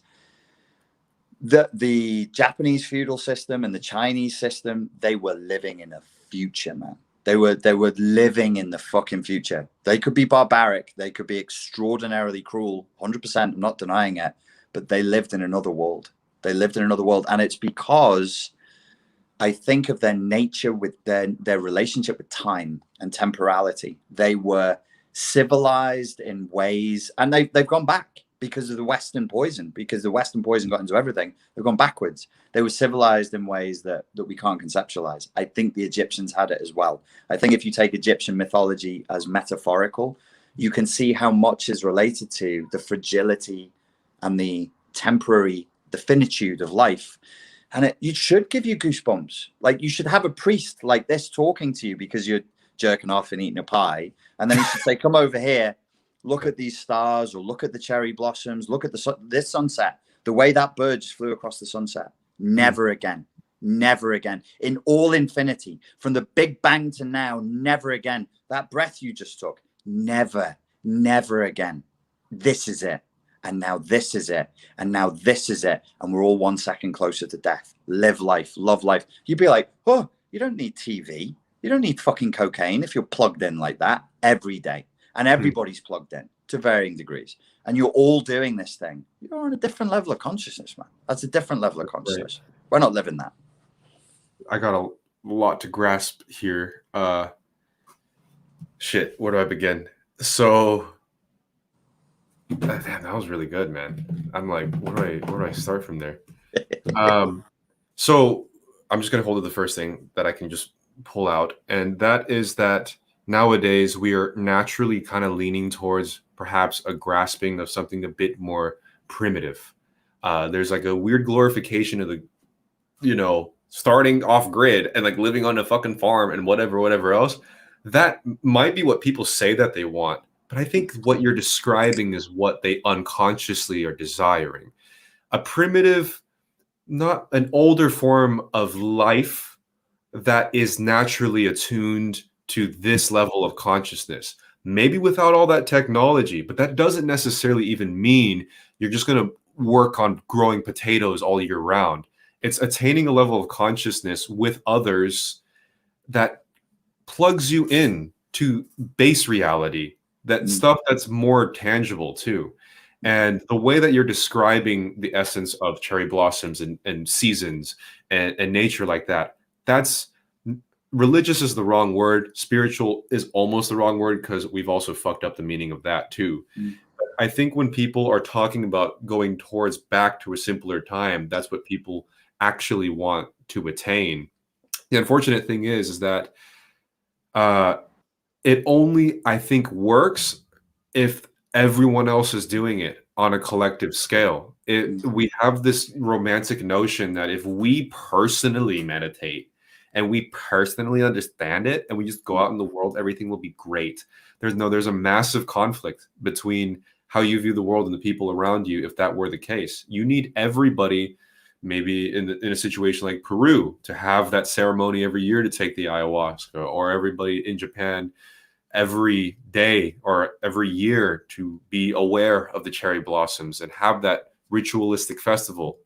The Japanese feudal system and the Chinese system, they were living in a future, man. They were living in the fucking future. They could be barbaric. They could be extraordinarily cruel. 100%. I'm not denying it. But they lived in another world. They lived in another world. And it's because I think of their nature with their relationship with time and temporality. They were civilized in ways, and they've gone back because of the Western poison, because the Western poison got into everything. They've gone backwards. They were civilized in ways that we can't conceptualize. I think the Egyptians had it as well. I think if you take Egyptian mythology as metaphorical, you can see how much is related to the fragility and the temporary, the finitude of life. And it should give you goosebumps. Like, you should have a priest like this talking to you because you're jerking off and eating a pie. And then he should say, come over here, look at these stars, or look at the cherry blossoms, look at this sunset, the way that bird just flew across the sunset. Never again. Never again. In all infinity, from the Big Bang to now, never again. That breath you just took, never again. This is it. And now this is it. And now this is it. And we're all 1 second closer to death. Live life, love life. You'd be like, oh, you don't need TV. You don't need fucking cocaine if you're plugged in like that every day. And everybody's plugged in to varying degrees. And you're all doing this thing. You're on a different level of consciousness, man. That's a different level of consciousness. Right. We're not living that. I got a lot to grasp here. Shit, where do I begin? So Damn, that was really good, man. I'm like, where do I start from there? So I'm just gonna hold it the first thing that I can just pull out, and that is that nowadays we are naturally kind of leaning towards perhaps a grasping of something a bit more primitive. There's like a weird glorification of the, starting off grid and like living on a fucking farm and whatever else. That might be what people say that they want, but I think what you're describing is what they unconsciously are desiring. A primitive, not an older form of life that is naturally attuned to this level of consciousness. Maybe without all that technology, but that doesn't necessarily even mean you're just going to work on growing potatoes all year round. It's attaining a level of consciousness with others that plugs you in to base reality, that stuff that's more tangible too. And the way that you're describing the essence of cherry blossoms and seasons and nature like that, that's religious is the wrong word. Spiritual is almost the wrong word because we've also fucked up the meaning of that too. I think when people are talking about going towards back to a simpler time, that's what people actually want to attain. The unfortunate thing is that it only, I think, works if everyone else is doing it on a collective scale. We have this romantic notion that if we personally meditate and we personally understand it and we just go out in the world, everything will be great. There's a massive conflict between how you view the world and the people around you. If that were the case, you need everybody, maybe in a situation like Peru, to have that ceremony every year to take the ayahuasca, or everybody in Japan every day or every year to be aware of the cherry blossoms and have that ritualistic festival,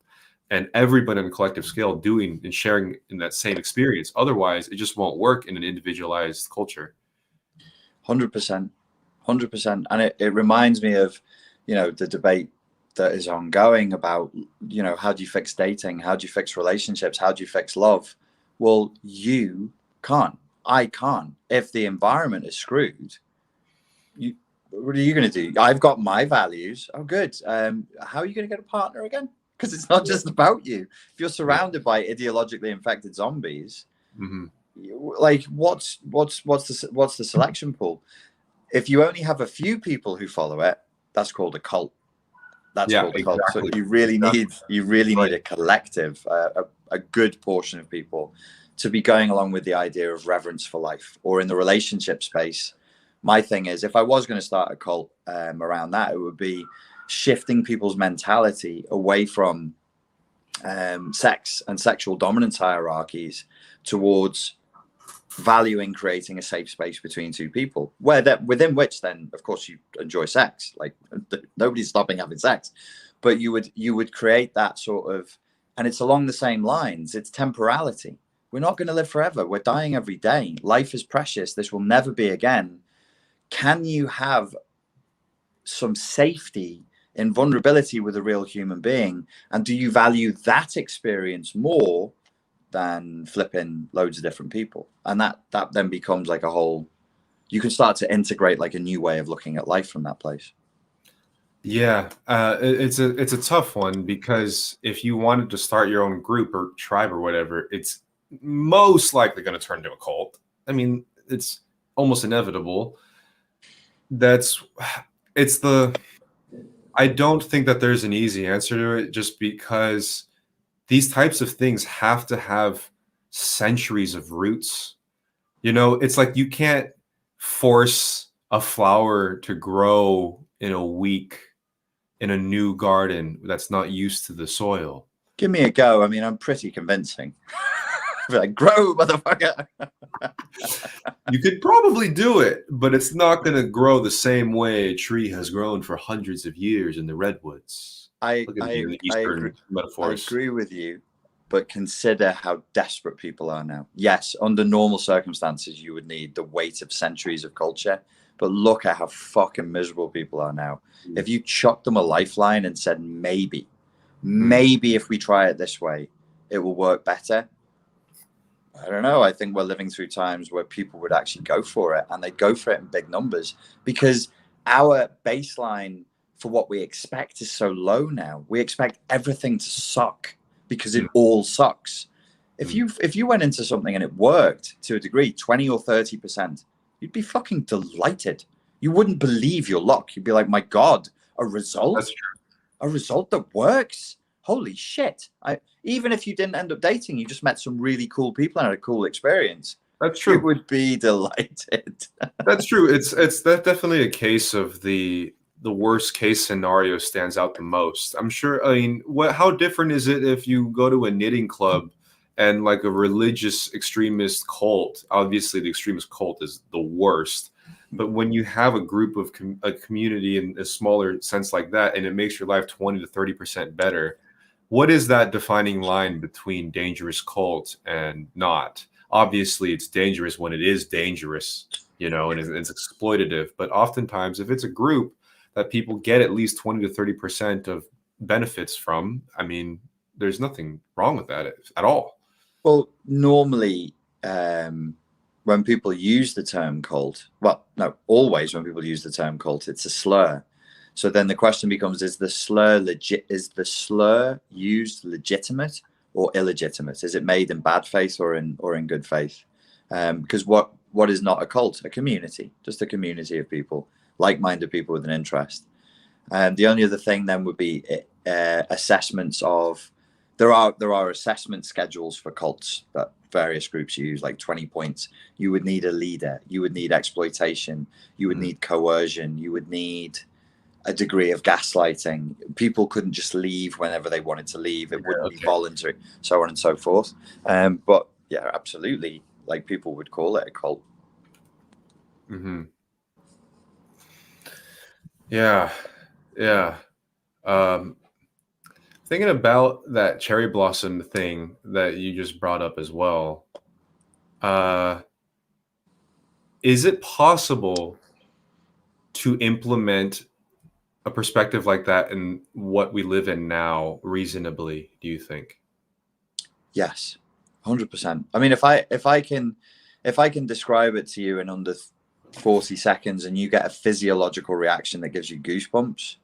and everybody on a collective scale doing and sharing in that same experience. Otherwise, it just won't work in an individualized culture. 100%. 100%. And it reminds me of, the debate that is ongoing about, how do you fix dating? How do you fix relationships? How do you fix love? Well, you can't. I can't. If the environment is screwed, what are you going to do? I've got my values. Oh, good. How are you going to get a partner again? Because it's not just about you. If you're surrounded by ideologically infected zombies, like what's the selection pool? If you only have a few people who follow it, that's called a cult. That's called a cult. So you really need a collective, a good portion of people to be going along with the idea of reverence for life. Or in the relationship space, my thing is, if I was going to start a cult around that, it would be shifting people's mentality away from sex and sexual dominance hierarchies towards valuing creating a safe space between two people, within which then, of course, you enjoy sex. Like nobody's stopping having sex, but you would create that sort of, and it's along the same lines. It's temporality. We're not going to live forever. We're dying every day. Life is precious. This will never be again. Can you have some safety in vulnerability with a real human being? And do you value that experience more than flipping loads of different people? And that then becomes like a whole, you can start to integrate like a new way of looking at life from that place. Yeah, it's a tough one, because if you wanted to start your own group or tribe or whatever, it's most likely going to turn into a cult. I mean, it's almost inevitable. I don't think that there's an easy answer to it, just because these types of things have to have centuries of roots. It's like you can't force a flower to grow in a week in a new garden that's not used to the soil. Give me a go. I mean, I'm pretty convincing. Like, grow, motherfucker. You could probably do it, but it's not going to grow the same way a tree has grown for hundreds of years in the redwoods. I Metaphors. agree with you, but consider how desperate people are now. Yes, under normal circumstances, you would need the weight of centuries of culture, but look at how fucking miserable people are now. If you chucked them a lifeline and said, maybe if we try it this way, it will work better. I don't know. I think we're living through times where people would actually go for it, and they go for it in big numbers, because our baseline for what we expect is so low now. We expect everything to suck because it all sucks. If you went into something and it worked to a degree, 20 or 30%, you'd be fucking delighted. You wouldn't believe your luck. You'd be like, my God, a result? That's true. A result that works? Holy shit. Even if you didn't end up dating, you just met some really cool people and had a cool experience. That's true. You would be delighted. That's true. It's that definitely a case of the worst case scenario stands out the most. I'm sure. I mean, how different is it if you go to a knitting club and like a religious extremist cult? Obviously, the extremist cult is the worst. But when you have a group of a community in a smaller sense like that, and it makes your life 20 to 30% better, what is that defining line between dangerous cult and not? Obviously, it's dangerous when it is dangerous, you know, and it's exploitative. But oftentimes, if it's a group that people get at least 20 to 30% of benefits from, I mean, there's nothing wrong with that at all. Well, normally, when people use the term cult, well, no, always when people use the term cult, it's a slur. So then the question becomes: is the slur legit? Is the slur used legitimate or illegitimate? Is it made in bad faith or in good faith? Because what is not a cult? A community, just a community of people, like-minded people with an interest. The only other thing then would be assessments of. There are assessment schedules for cults that various groups use, like 20 points. You would need a leader. You would need exploitation. You would need coercion. You would need a degree of gaslighting. People couldn't just leave whenever they wanted to leave. It wouldn't be voluntary, so on and so forth. But yeah, absolutely. Like, people would call it a cult. Mm-hmm. Yeah. Thinking about that cherry blossom thing that you just brought up as well, is it possible to implement a perspective like that in what we live in now reasonably, do you think? Yes, 100%. I mean, if I can describe it to you in under 40 seconds and you get a physiological reaction that gives you goosebumps,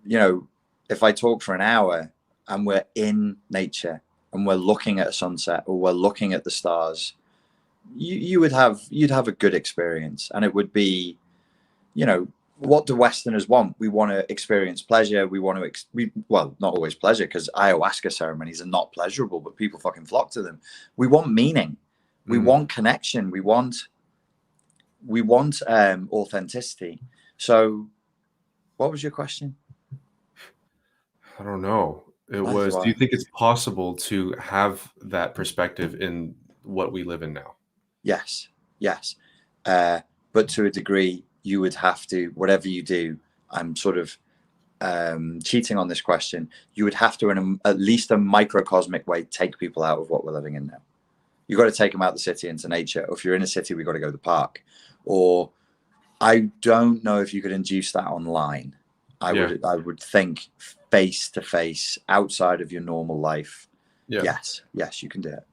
you know, if I talk for an hour and we're in nature and we're looking at a sunset or we're looking at the stars, you'd have a good experience. And it would be, you know, what do Westerners want? We want to experience pleasure. We want to, well, not always pleasure, because ayahuasca ceremonies are not pleasurable, but people fucking flock to them. We want meaning. We want connection. We want authenticity. So what was your question? I don't know. It was, do you think it's possible to have that perspective in what we live in now? Yes. But to a degree, you would have to, whatever you do, I'm sort of cheating on this question, you would have to, in at least a microcosmic way, take people out of what we're living in now. You've got to take them out of the city into nature. Or if you're in a city, we've got to go to the park. Or I don't know if you could induce that online. I would think face to face, outside of your normal life. Yes, you can do it.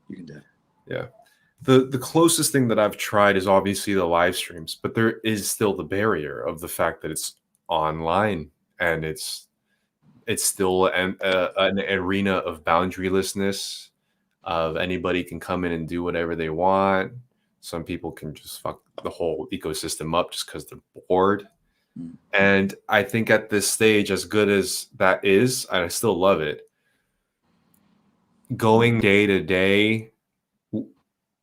Yeah. The closest thing that I've tried is obviously the live streams, but there is still the barrier of the fact that it's online and it's still an arena of boundarylessness, of anybody can come in and do whatever they want. Some people can just fuck the whole ecosystem up just because they're bored. And I think at this stage, as good as that is, and I still love it, going day to day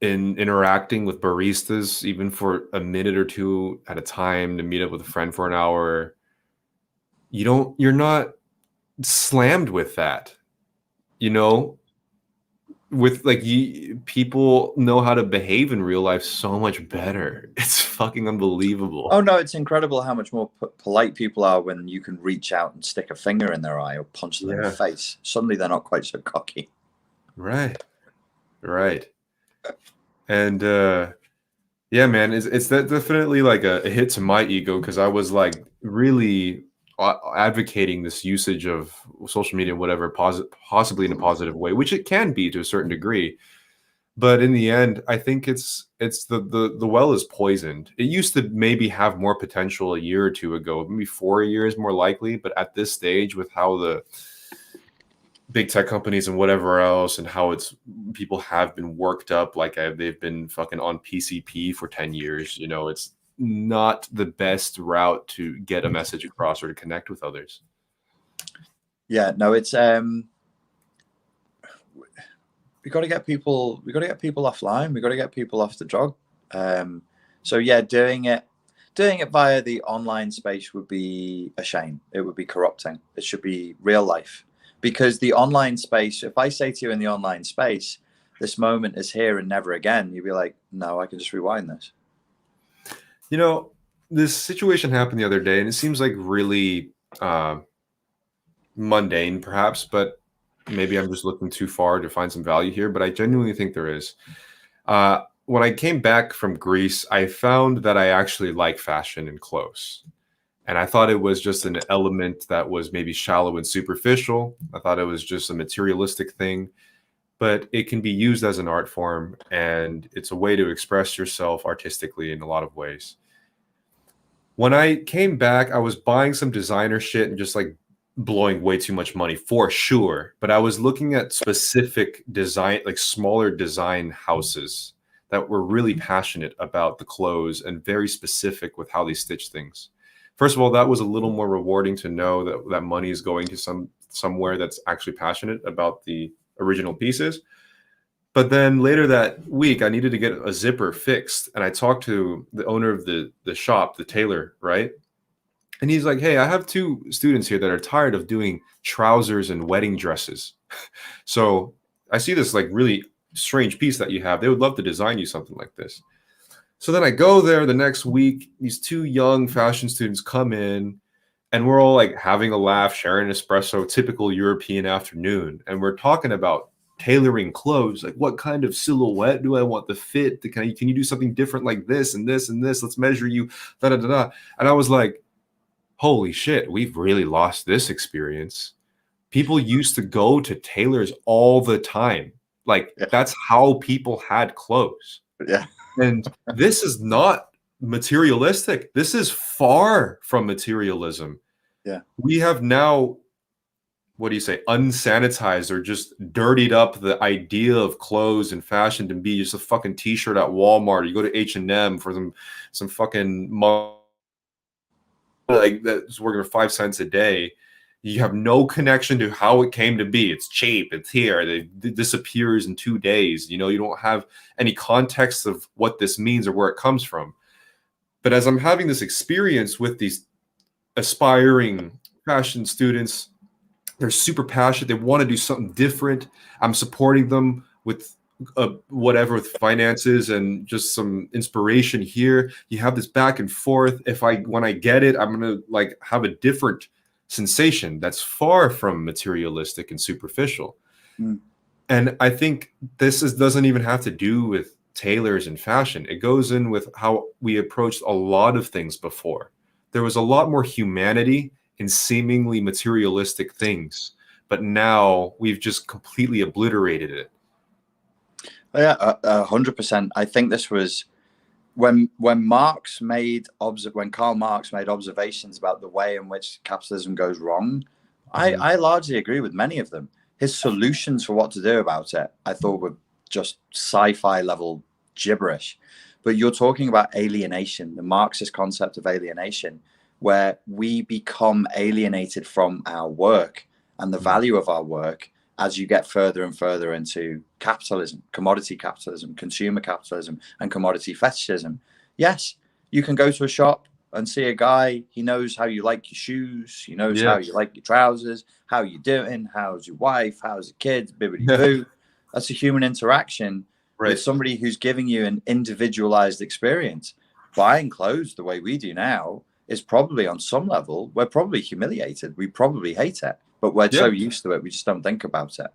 in interacting with baristas, even for a minute or two at a time, to meet up with a friend for an hour, you're not slammed with that, you know, with like people know how to behave in real life so much better. It's fucking unbelievable. Oh no, it's incredible how much more polite people are when you can reach out and stick a finger in their eye or punch them in the face. Suddenly they're not quite so cocky. Right. And yeah, man, it's that definitely like a hit to my ego, because I was like really advocating this usage of social media, whatever, possibly in a positive way, which it can be to a certain degree. But in the end, I think it's the well is poisoned. It used to maybe have more potential a year or two ago, maybe 4 years more likely. But at this stage, with how the big tech companies and whatever else, and how it's people have been worked up, like they've been fucking on PCP for 10 years. You know, it's not the best route to get a message across or to connect with others. Yeah, no, it's we got to get people offline. We got to get people off the drug. So yeah, doing it via the online space would be a shame. It would be corrupting. It should be real life, because the online space, if I say to you in the online space, this moment is here and never again, you'd be like, no, I can just rewind this. You know, this situation happened the other day, and it seems like really mundane, perhaps, but maybe I'm just looking too far to find some value here. But I genuinely think there is. When I came back from Greece, I found that I actually like fashion and clothes. And I thought it was just an element that was maybe shallow and superficial. I thought it was just a materialistic thing, but it can be used as an art form, and it's a way to express yourself artistically in a lot of ways. When I came back, I was buying some designer shit and just like blowing way too much money for sure. But I was looking at specific design, like smaller design houses that were really passionate about the clothes and very specific with how they stitch things. First of all, that was a little more rewarding to know that that money is going to somewhere that's actually passionate about the original pieces. But then later that week, I needed to get a zipper fixed, and I talked to the owner of the shop, the tailor, right? And he's like, "Hey, I have 2 students here that are tired of doing trousers and wedding dresses. So I see this like really strange piece that you have. They would love to design you something like this." So then I go there the next week. These 2 young fashion students come in, and we're all like having a laugh, sharing an espresso, typical European afternoon. And we're talking about tailoring clothes, like what kind of silhouette do I want the fit? Can you do something different like this and this and this? Let's measure you, da da da da. And I was like, holy shit, we've really lost this experience. People used to go to tailors all the time. Like that's how people had clothes. Yeah. And this is not materialistic. This is far from materialism. Yeah. We have now, what do you say, unsanitized or just dirtied up the idea of clothes and fashion to be just a fucking t-shirt at Walmart. You go to H&M for some fucking like that's working for 5 cents a day. You have no connection to how it came to be. It's cheap. It's here. It disappears in 2 days. You know, you don't have any context of what this means or where it comes from. But as I'm having this experience with these aspiring fashion students, they're super passionate. They want to do something different. I'm supporting them with whatever, with finances and just some inspiration here. You have this back and forth. When I get it, I'm gonna like have a different sensation that's far from materialistic and superficial. And I think this doesn't even have to do with tailors and fashion. It goes in with how we approached a lot of things before. There was a lot more humanity in seemingly materialistic things, but now we've just completely obliterated it. Yeah, 100%. I think this was when Karl Marx made observations about the way in which capitalism goes wrong. I largely agree with many of them. His solutions for what to do about it, I thought, were just sci-fi level gibberish. But you're talking about alienation, the Marxist concept of alienation, where we become alienated from our work and the value of our work as you get further and further into capitalism, commodity capitalism, consumer capitalism, and commodity fetishism. Yes, you can go to a shop and see a guy. He knows how you like your shoes. He knows how you like your trousers, how you doing, how's your wife, how's the kids, bibbity boo. That's a human interaction with somebody who's giving you an individualized experience. Buying clothes the way we do now is probably, on some level, we're probably humiliated. We probably hate it, but we're so used to it, we just don't think about it.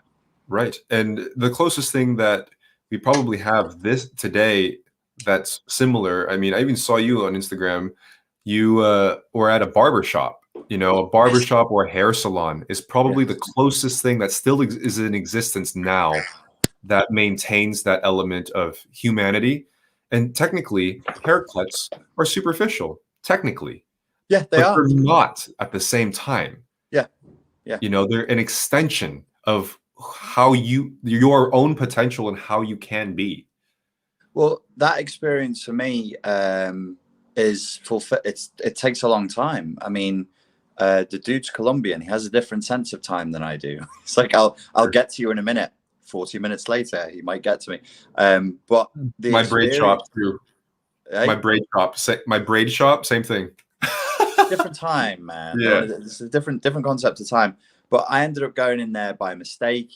Right. And the closest thing that we probably have this today that's similar, I mean, I even saw you on Instagram. You were at a barber shop. You know, a barber shop or a hair salon is probably the closest thing that still is in existence now that maintains that element of humanity. And technically, haircuts are superficial, technically, Yeah, they but are. they're not at the same time. Yeah. Yeah. You know, they're an extension of how your own potential and how you can be. Well, that experience for me is it takes a long time. I mean, the dude's Colombian. He has a different sense of time than I do. It's like I'll get to you in a minute. 40 minutes later, he might get to me. But the My braid shop too. Hey? My braid shop, same thing. Different time, man. Yeah. It's a different concept of time. But I ended up going in there by mistake.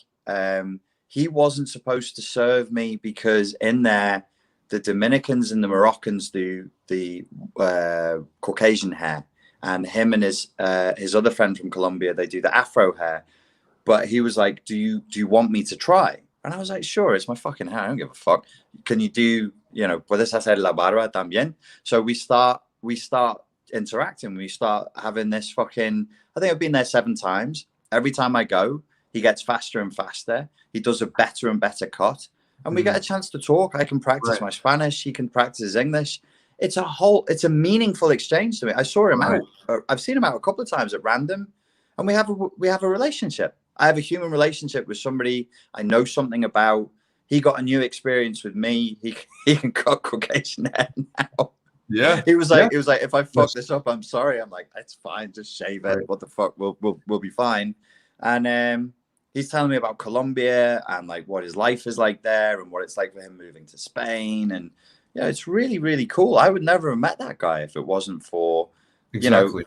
He wasn't supposed to serve me because in there, the Dominicans and the Moroccans do the Caucasian hair, and him and his other friend from Colombia, they do the Afro hair. But he was like, "Do you want me to try?" And I was like, "Sure, it's my fucking hair. I don't give a fuck. Can you do, puedes hacer la barba también?" So we start interacting. We start having this fucking. I think I've been there 7 times. Every time I go, he gets faster and faster. He does a better and better cut, and we get a chance to talk. I can practice my Spanish. He can practice his English. It's a meaningful exchange to me. I saw him out. I've seen him out a couple of times at random, and we have a relationship. I have a human relationship with somebody I know something about. He got a new experience with me. He can cut Caucasian hair now. Yeah. He was like, if I fuck this up, I'm sorry. I'm like, it's fine, just shave it. Right. What the fuck? We'll be fine. And he's telling me about Colombia and like what his life is like there and what it's like for him moving to Spain. And it's really, really cool. I would never have met that guy if it wasn't for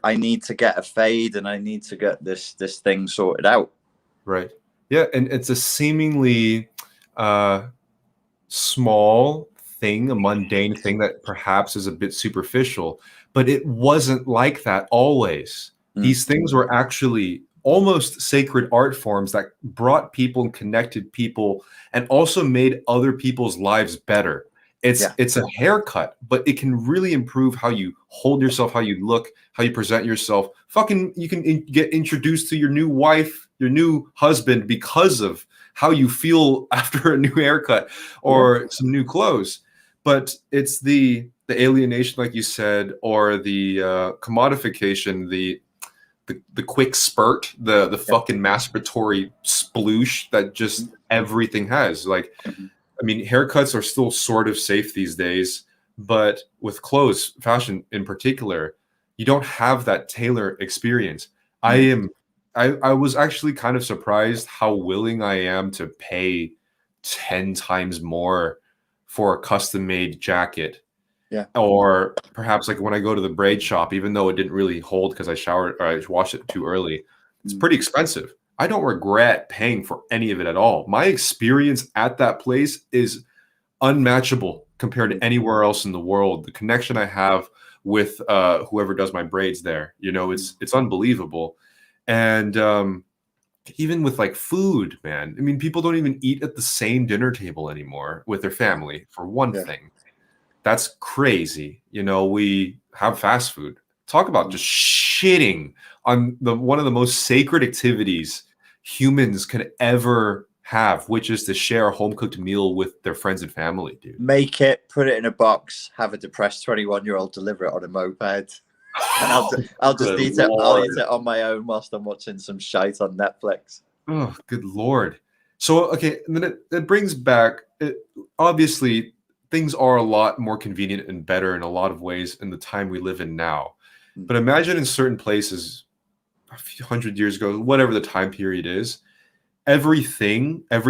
I need to get a fade and I need to get this thing sorted out. Right. Yeah, and it's a seemingly small thing, a mundane thing that perhaps is a bit superficial, but it wasn't like that always. These things were actually almost sacred art forms that brought people and connected people and also made other people's lives better. It's a haircut, but it can really improve how you hold yourself, how you look, how you present yourself. You can get introduced to your new wife, your new husband because of how you feel after a new haircut or some new clothes. But it's the alienation, like you said, or the commodification, the quick spurt, the fucking masturbatory sploosh that just everything has. Like, I mean, haircuts are still sort of safe these days, but with clothes, fashion in particular, you don't have that tailor experience. I was actually kind of surprised how willing I am to pay 10 times more for a custom-made jacket. Yeah. Or perhaps like when I go to the braid shop, even though it didn't really hold because I washed it too early, it's pretty expensive. I don't regret paying for any of it at all. My experience at that place is unmatchable compared to anywhere else in the world. The connection I have with whoever does my braids there, it's unbelievable. And even with like food, man, I mean, people don't even eat at the same dinner table anymore with their family, for one thing. That's crazy. We have fast food. Talk about just shitting on one of the most sacred activities humans can ever have, which is to share a home-cooked meal with their friends and family, dude. Make it, put it in a box, have a depressed 21-year-old deliver it on a moped. And I'll just eat it. I'll eat it on my own whilst I'm watching some shite on Netflix. Oh, good Lord. So, okay, and then it brings back, obviously, things are a lot more convenient and better in a lot of ways in the time we live in now. But imagine in certain places a few hundred years ago, whatever the time period is, every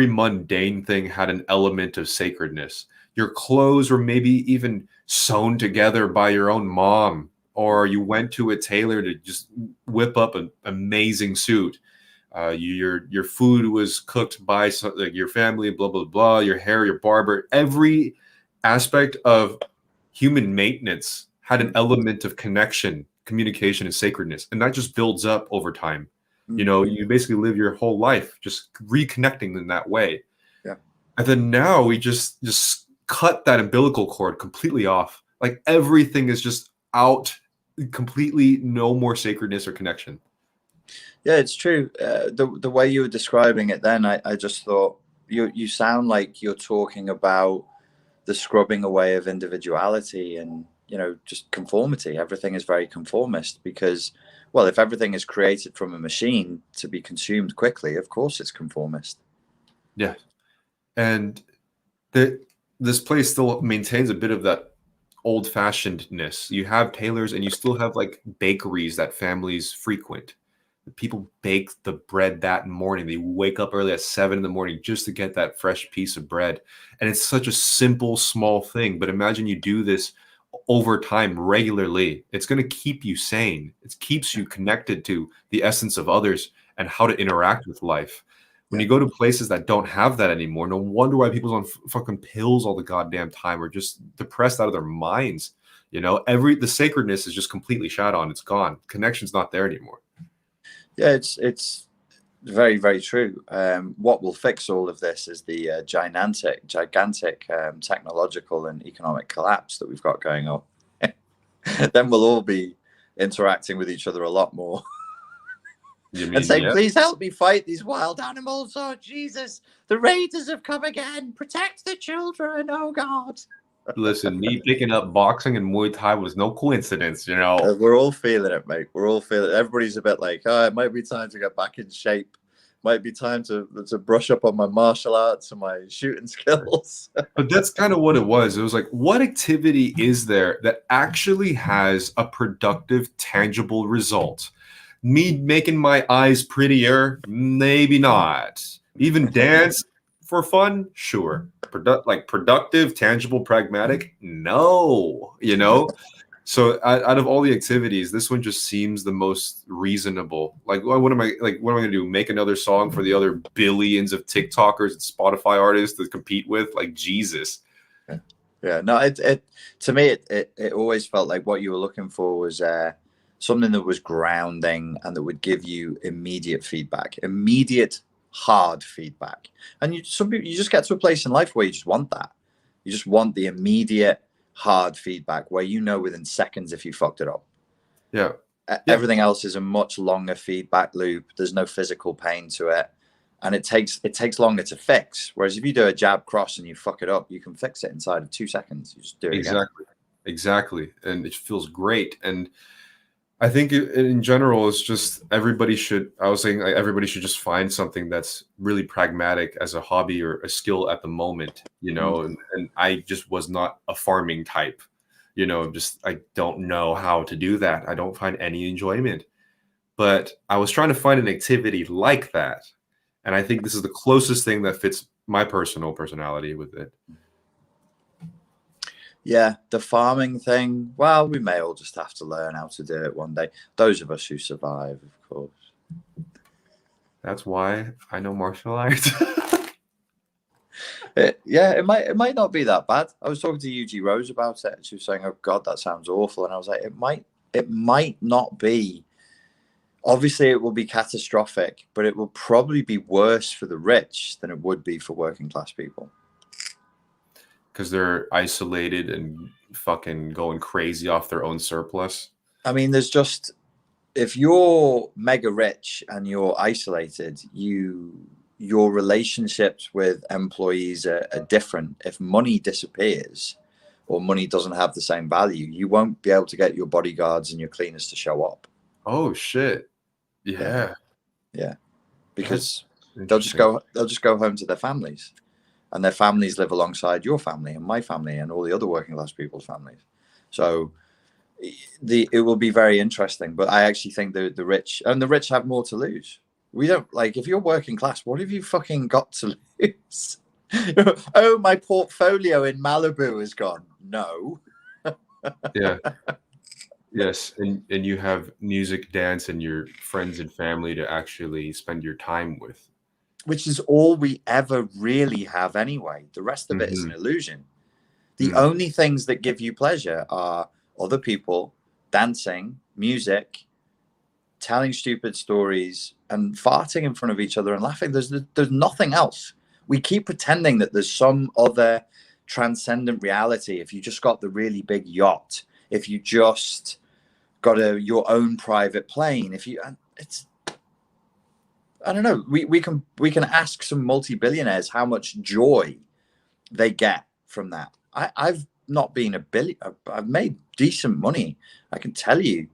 mundane thing had an element of sacredness. Your clothes were maybe even sewn together by your own mom, or you went to a tailor to just whip up an amazing suit. Your food was cooked by your family, blah, blah, blah, your hair, your barber. Every aspect of human maintenance had an element of connection, communication, and sacredness. And that just builds up over time. You basically live your whole life just reconnecting in that way. Yeah. And then now we just cut that umbilical cord completely off. Like everything is just out completely, no more sacredness or connection. Yeah, it's true. The way you were describing it then, I just thought, you sound like you're talking about the scrubbing away of individuality and, you know, just conformity. Everything is very conformist because, well, if everything is created from a machine to be consumed quickly, of course it's conformist. Yeah. And this place still maintains a bit of that old-fashionedness. You have tailors and you still have like bakeries that families frequent. People bake the bread that morning. They wake up early at 7 in the morning just to get that fresh piece of bread. And it's such a simple, small thing. But imagine you do this over time regularly. It's going to keep you sane. It keeps you connected to the essence of others and how to interact with life. When you go to places that don't have that anymore, no wonder why people's on fucking pills all the goddamn time or just depressed out of their minds. You know, the sacredness is just completely shot on. It's gone. Connection's not there anymore. Yeah, it's very, very true. What will fix all of this is the gigantic technological and economic collapse that we've got going on. Then we'll all be interacting with each other a lot more. And saying, please help me fight these wild animals. Oh, Jesus, the raiders have come again. Protect the children. Oh, God. Listen, me picking up boxing and Muay Thai was no coincidence, you know. We're all feeling it, mate. We're all feeling it. Everybody's a bit like, oh, it might be time to get back in shape. Might be time to brush up on my martial arts and my shooting skills. But that's kind of what it was. It was like, what activity is there that actually has a productive, tangible result? Me making my eyes prettier? Maybe not. Even dance for fun? Sure. Productive, tangible, pragmatic? No. You know? So out of all the activities, this one just seems the most reasonable. Like, what am I going to do? Make another song for the other billions of TikTokers and Spotify artists to compete with? Like, Jesus. Yeah. No, it to me, it always felt like what you were looking for was something that was grounding and that would give you immediate feedback, immediate hard feedback. And you just get to a place in life where you just want that. You just want the immediate hard feedback where you know within seconds if you fucked it up. Yeah. Everything else is a much longer feedback loop. There's no physical pain to it. And it takes longer to fix. Whereas if you do a jab cross and you fuck it up, you can fix it inside of 2 seconds. You just do it again. Exactly. And it feels great. And I think in general, it's just everybody should just find something that's really pragmatic as a hobby or a skill at the moment, you know, and I just was not a farming type, you know, I don't know how to do that. I don't find any enjoyment, but I was trying to find an activity like that. And I think this is the closest thing that fits my personal personality with it. Yeah, the farming thing. Well, we may all just have to learn how to do it one day. Those of us who survive, of course. That's why I know martial arts. It might not be that bad. I was talking to UG Rose about it. She was saying, "Oh God, that sounds awful," and I was like, "It might not be. Obviously, it will be catastrophic, but it will probably be worse for the rich than it would be for working class people." Because they're isolated and fucking going crazy off their own surplus. I mean, there's just, if you're mega rich and you're isolated, your relationships with employees are different. If money disappears or money doesn't have the same value, you won't be able to get your bodyguards and your cleaners to show up. Oh shit. Yeah. Because they'll just go home to their families. And their families live alongside your family and my family and all the other working class people's families. So it will be very interesting. But I actually think the rich have more to lose. We don't, like, if you're working class, what have you fucking got to lose? Oh, my portfolio in Malibu is gone. No. Yeah. Yes. And you have music, dance, and your friends and family to actually spend your time with. Which is all we ever really have anyway. The rest of it is an illusion. The only things that give you pleasure are other people, dancing, music, telling stupid stories, and farting in front of each other and laughing. There's nothing else. We keep pretending that there's some other transcendent reality. If you just got the really big yacht, if you just got your own private plane, I don't know. We can ask some multi-billionaires how much joy they get from that. I've not been a billion. I've made decent money. I can tell you,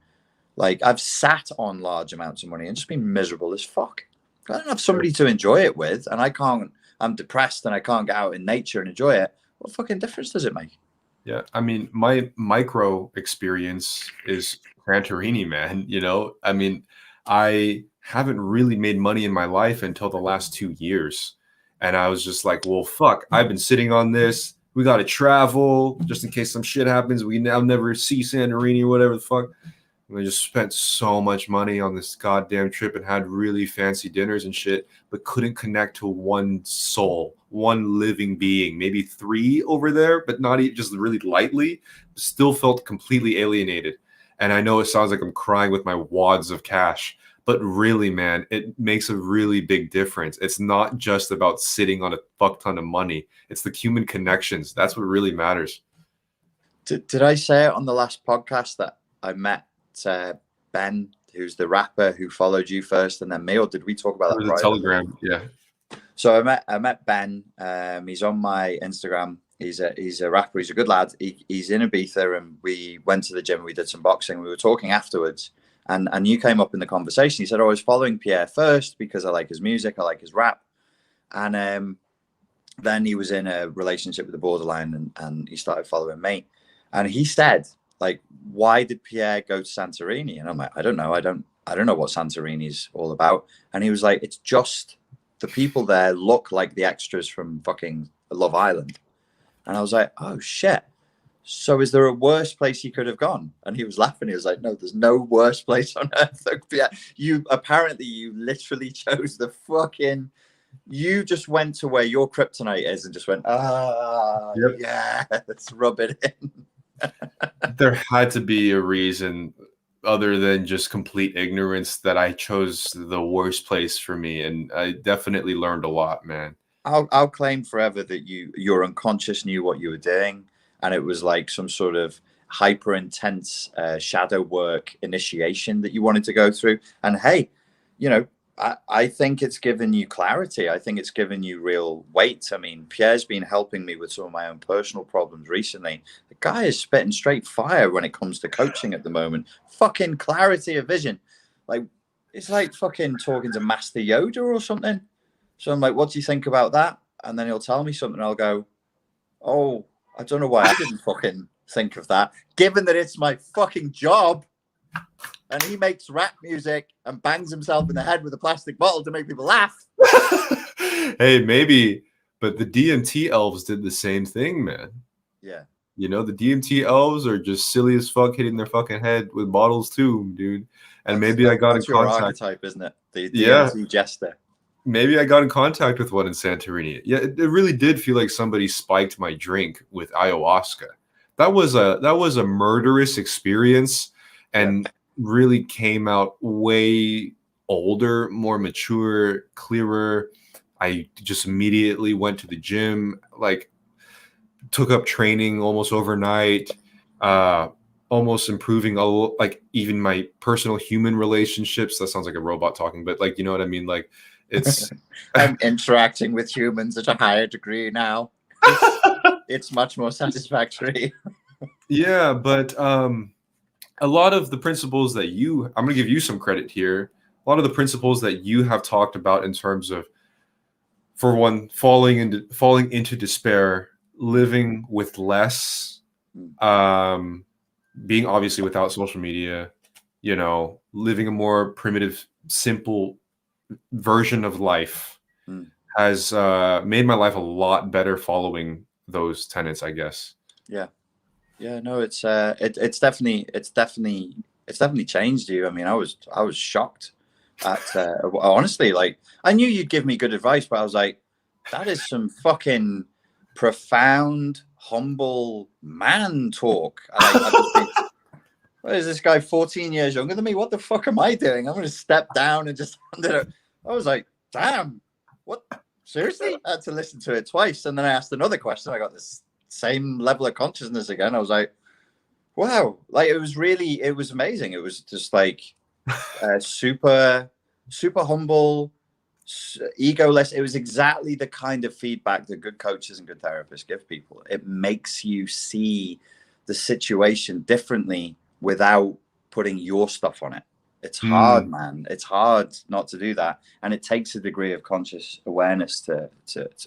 like I've sat on large amounts of money and just been miserable as fuck. I don't have somebody to enjoy it with, and I can't. I'm depressed and I can't get out in nature and enjoy it. What fucking difference does it make? Yeah, I mean, my micro experience is Santorini, man. You know, I mean, I haven't really made money in my life until the last 2 years. And I was just like, well, fuck, I've been sitting on this. We got to travel just in case some shit happens. We now never see Santorini or whatever the fuck. And I just spent so much money on this goddamn trip and had really fancy dinners and shit, but couldn't connect to one soul, one living being, maybe three over there, but not just really lightly. Still felt completely alienated. And I know it sounds like I'm crying with my wads of cash, but really, man, it makes a really big difference. It's not just about sitting on a fuck ton of money. It's the human connections. That's what really matters. Did I say it on the last podcast that I met Ben, who's the rapper who followed you first and then me, or did we talk about that? The Telegram, yeah. So I met Ben. He's on my Instagram. He's a rapper. He's a good lad. He's in Ibiza, and we went to the gym. We did some boxing. We were talking afterwards, and you came up in the conversation. He said, "Oh, I was following Pierre first because I like his music. I like his rap." And then he was in a relationship with a borderline, and he started following me. And he said, like, why did Pierre go to Santorini? And I'm like, I don't know. I don't know what Santorini's all about. And he was like, it's just the people there look like the extras from fucking Love Island. And I was like, oh shit. So is there a worse place you could have gone? And he was laughing. He was like, no, there's no worse place on earth. You literally chose the fucking, you just went to where your kryptonite is and just went, yep. Yeah, let's rub it in. There had to be a reason other than just complete ignorance that I chose the worst place for me. And I definitely learned a lot, man. I'll claim forever that your unconscious knew what you were doing. And it was like some sort of hyper intense shadow work initiation that you wanted to go through. And hey, you know, I think it's given you clarity. I think it's given you real weight. I mean, Pierre's been helping me with some of my own personal problems recently. The guy is spitting straight fire when it comes to coaching at the moment. Fucking clarity of vision. Like, it's like fucking talking to Master Yoda or something. So I'm like, what do you think about that? And then he'll tell me something. I'll go, oh, I don't know why I didn't fucking think of that. Given that it's my fucking job. And he makes rap music and bangs himself in the head with a plastic bottle to make people laugh. Hey, maybe, but the DMT elves did the same thing, man. Yeah. You know, the DMT elves are just silly as fuck, hitting their fucking head with bottles too, dude. And maybe I got in contact. Archetype, isn't it? The DMT jester. Maybe I got in contact with one in Santorini. Yeah, it really did feel like somebody spiked my drink with ayahuasca. That was a murderous experience, and really came out way older, more mature, clearer. I just immediately went to the gym, like took up training almost overnight, almost improving like even my personal human relationships. That sounds like a robot talking, but like, you know what I mean? Like it's I'm interacting with humans at a higher degree now. It's much more satisfactory. Yeah, but a lot of the principles that I'm going to give you some credit here. A lot of the principles that you have talked about in terms of, for one, falling into despair, living with less, being obviously without social media, you know, living a more primitive, simple version of life has made my life a lot better following those tenets, I guess. Yeah. Yeah, no, it's definitely changed you. I mean, I was shocked at honestly, like I knew you'd give me good advice, but I was like, that is some fucking profound, humble man talk. What is this guy 14 years younger than me? What the fuck am I doing? I'm gonna step down and just I was like, damn, what? Seriously? I had to listen to it twice, and then I asked another question. I got this same level of consciousness again. I was like, wow, like it was amazing. It was just like super humble, egoless. It was exactly the kind of feedback that good coaches and good therapists give people. It makes you see the situation differently without putting your stuff on it. It's hard, man. It's hard not to do that, and it takes a degree of conscious awareness to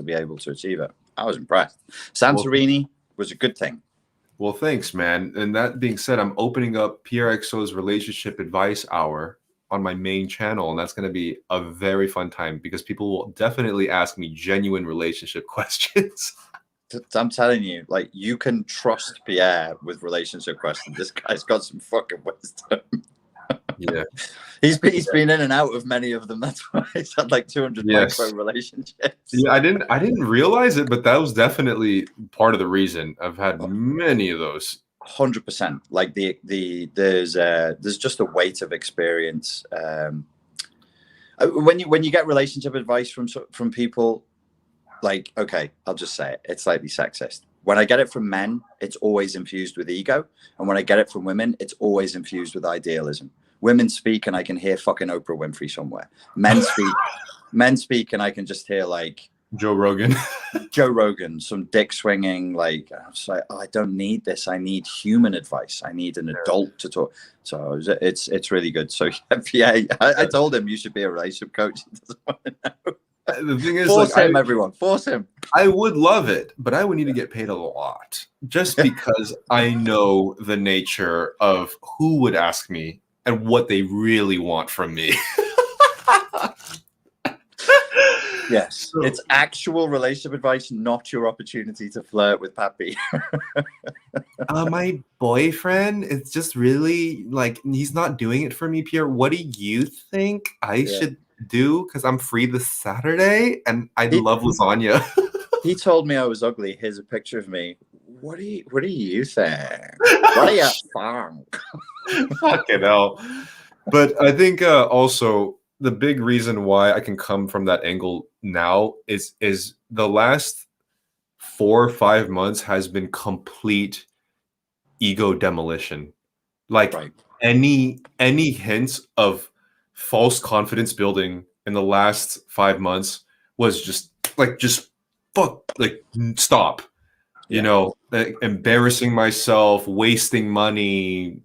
be able to achieve it. I was impressed. Santorini was a good thing. Well, thanks, man. And that being said, I'm opening up Pierre XO's relationship advice hour on my main channel, and that's going to be a very fun time because people will definitely ask me genuine relationship questions. I'm telling you, like, you can trust Pierre with relationship questions. This guy's got some fucking wisdom. Yeah, he's been in and out of many of them. That's why he's had like 200 micro relationships. Yeah, I didn't realize it, but that was definitely part of the reason. I've had many of those. 100%. Like there's just a weight of experience. When you get relationship advice from people, like, okay, I'll just say it, it's slightly sexist. When I get it from men, it's always infused with ego, and when I get it from women, it's always infused with idealism. Women speak, and I can hear fucking Oprah Winfrey somewhere. Men speak, and I can just hear like Joe Rogan, some dick swinging. Like, I'm just like, oh, I don't need this. I need human advice. I need an adult to talk. So it's really good. So yeah, I told him you should be a relationship coach. He doesn't want to know. The thing is, force him, everyone. Force him. I would love it, but I would need to get paid a lot just because I know the nature of who would ask me and what they really want from me. Yes, it's actual relationship advice, not your opportunity to flirt with Pappy. My boyfriend, it's just really like he's not doing it for me, Pierre. What do you think I should do? Because I'm free this Saturday and I love lasagna. He told me I was ugly. Here's a picture of me. What do you think? What do you think? Fucking hell. But I think also the big reason why I can come from that angle now is the last 4 or 5 months has been complete ego demolition. Like any hints of false confidence building in the last 5 months was just stop. You know, embarrassing myself, wasting money,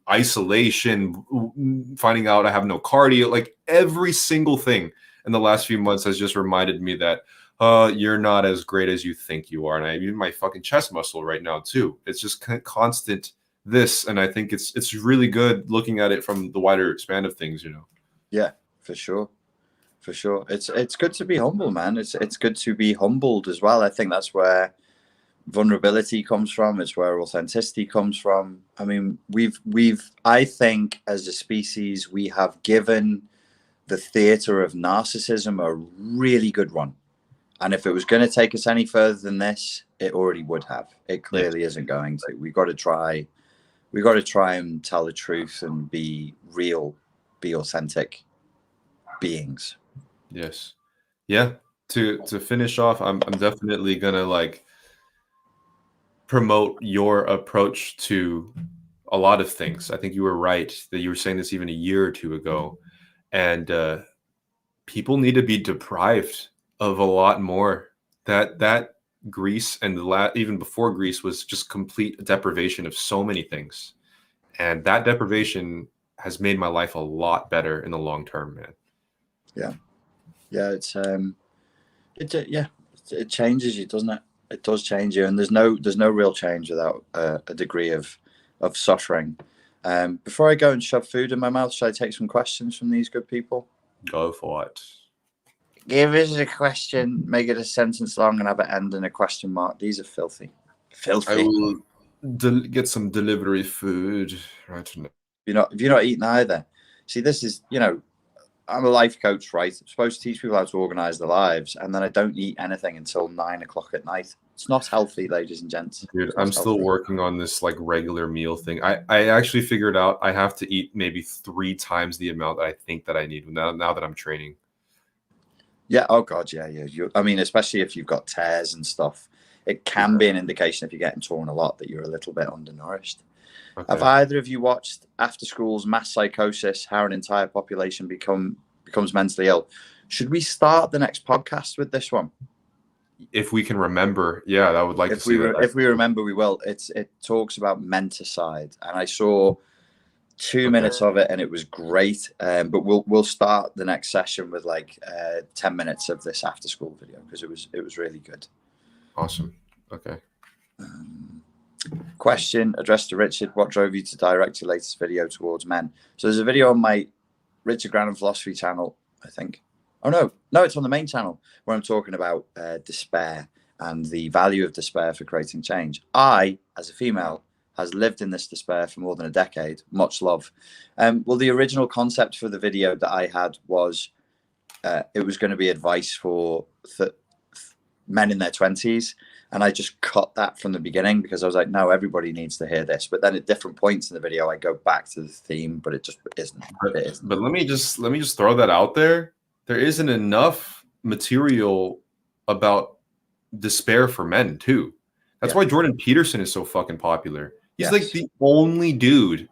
isolation, finding out I have no cardio, like every single thing in the last few months has just reminded me that you're not as great as you think you are. And I even my fucking chest muscle right now too. It's just constant this, and I think it's really good looking at it from the wider span of things, Yeah, for sure. It's good to be humble, man. It's good to be humbled as well. I think that's where vulnerability comes from. It's where authenticity comes from. I mean, I think as a species, we have given the theater of narcissism a really good run. And if it was going to take us any further than this, it already would have. It clearly isn't going to. We got to try and tell the truth and be real, be authentic beings. Yes. Yeah. To finish off, I'm definitely gonna promote your approach to a lot of things. I think you were right that you were saying this even a year or two ago, and people need to be deprived of a lot more. That Greece and even before Greece was just complete deprivation of so many things, and that deprivation has made my life a lot better in the long term, man. Yeah, it changes you, doesn't it? It does change you, and there's no real change without a degree of suffering. Before I go and shove food in my mouth, should I take some questions from these good people? Go for it. Give us a question, make it a sentence long, and have it end in a question mark. These are filthy. I will get some delivery food right now. If you're not eating either. See, this is, I'm a life coach, right? I'm supposed to teach people how to organize their lives, and then I don't eat anything until 9 o'clock at night. It's not healthy, ladies and gents. Dude, I'm still working on this regular meal thing. I actually figured out I have to eat maybe 3 times the amount that I think that I need now that I'm training. Yeah. Oh God. Yeah. I mean, especially if you've got tears and stuff, it can be an indication if you're getting torn a lot that you're a little bit undernourished. Okay. Have either of you watched After School's Mass Psychosis: How an Entire Population Becomes Mentally Ill? Should we start the next podcast with this one? If we can remember, yeah, I would like to see that. If we remember, we will. It talks about menticide, and I saw 2 minutes of it, and it was great. But we'll start the next session with like 10 minutes of this after school video because it was really good. Awesome. Okay. Question addressed to Richard: what drove you to direct your latest video towards men? So there's a video on my Richard Grannon philosophy channel, I think. Oh no, it's on the main channel where I'm talking about despair and the value of despair for creating change. I, as a female, has lived in this despair for more than a decade. Much love. Well, the original concept for the video that I had was it was going to be advice for men in their 20s. And I just cut that from the beginning because I was like, no, everybody needs to hear this. But then at different points in the video, I go back to the theme, but it just isn't. But let me just throw that out there. There isn't enough material about despair for men too. That's why Jordan Peterson is so fucking popular. He's like the only dude,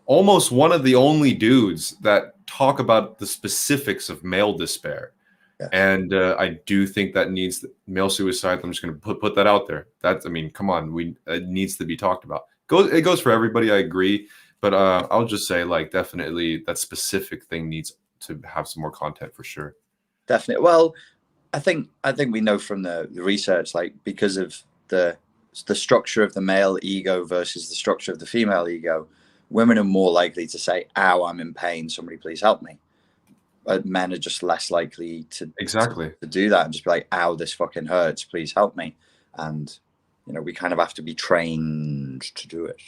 almost one of the only dudes that talk about the specifics of male despair. Yeah. And I do think that needs male suicide. I'm just going to put that out there. That's, I mean, come on, it needs to be talked about. It goes for everybody. I agree, but I'll just say, like, definitely that specific thing needs to have some more content for sure. Definitely. Well, I think we know from the research, like, because of the structure of the male ego versus the structure of the female ego, women are more likely to say, "Ow, I'm in pain. Somebody please help me." Men are just less likely to do that and just be like, "Ow, this fucking hurts. Please help me." And we kind of have to be trained to do it.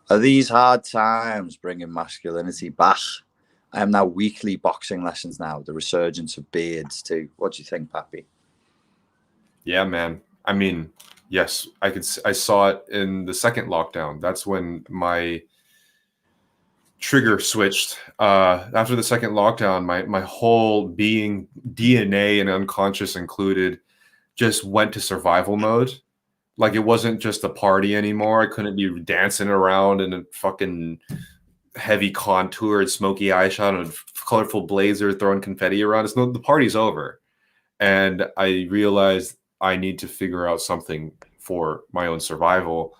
Are these hard times bringing masculinity back? I am now weekly boxing lessons now. The resurgence of beards too. What do you think, Pappy? Yeah, man. I mean, yes, I saw it in the second lockdown. That's when my trigger switched. After the second lockdown, my whole being, DNA and unconscious included, just went to survival mode. Like, it wasn't just a party anymore. I couldn't be dancing around in a fucking heavy contoured smoky eyeshadow and colorful blazer throwing confetti around. The party's over. And I realized I need to figure out something for my own survival,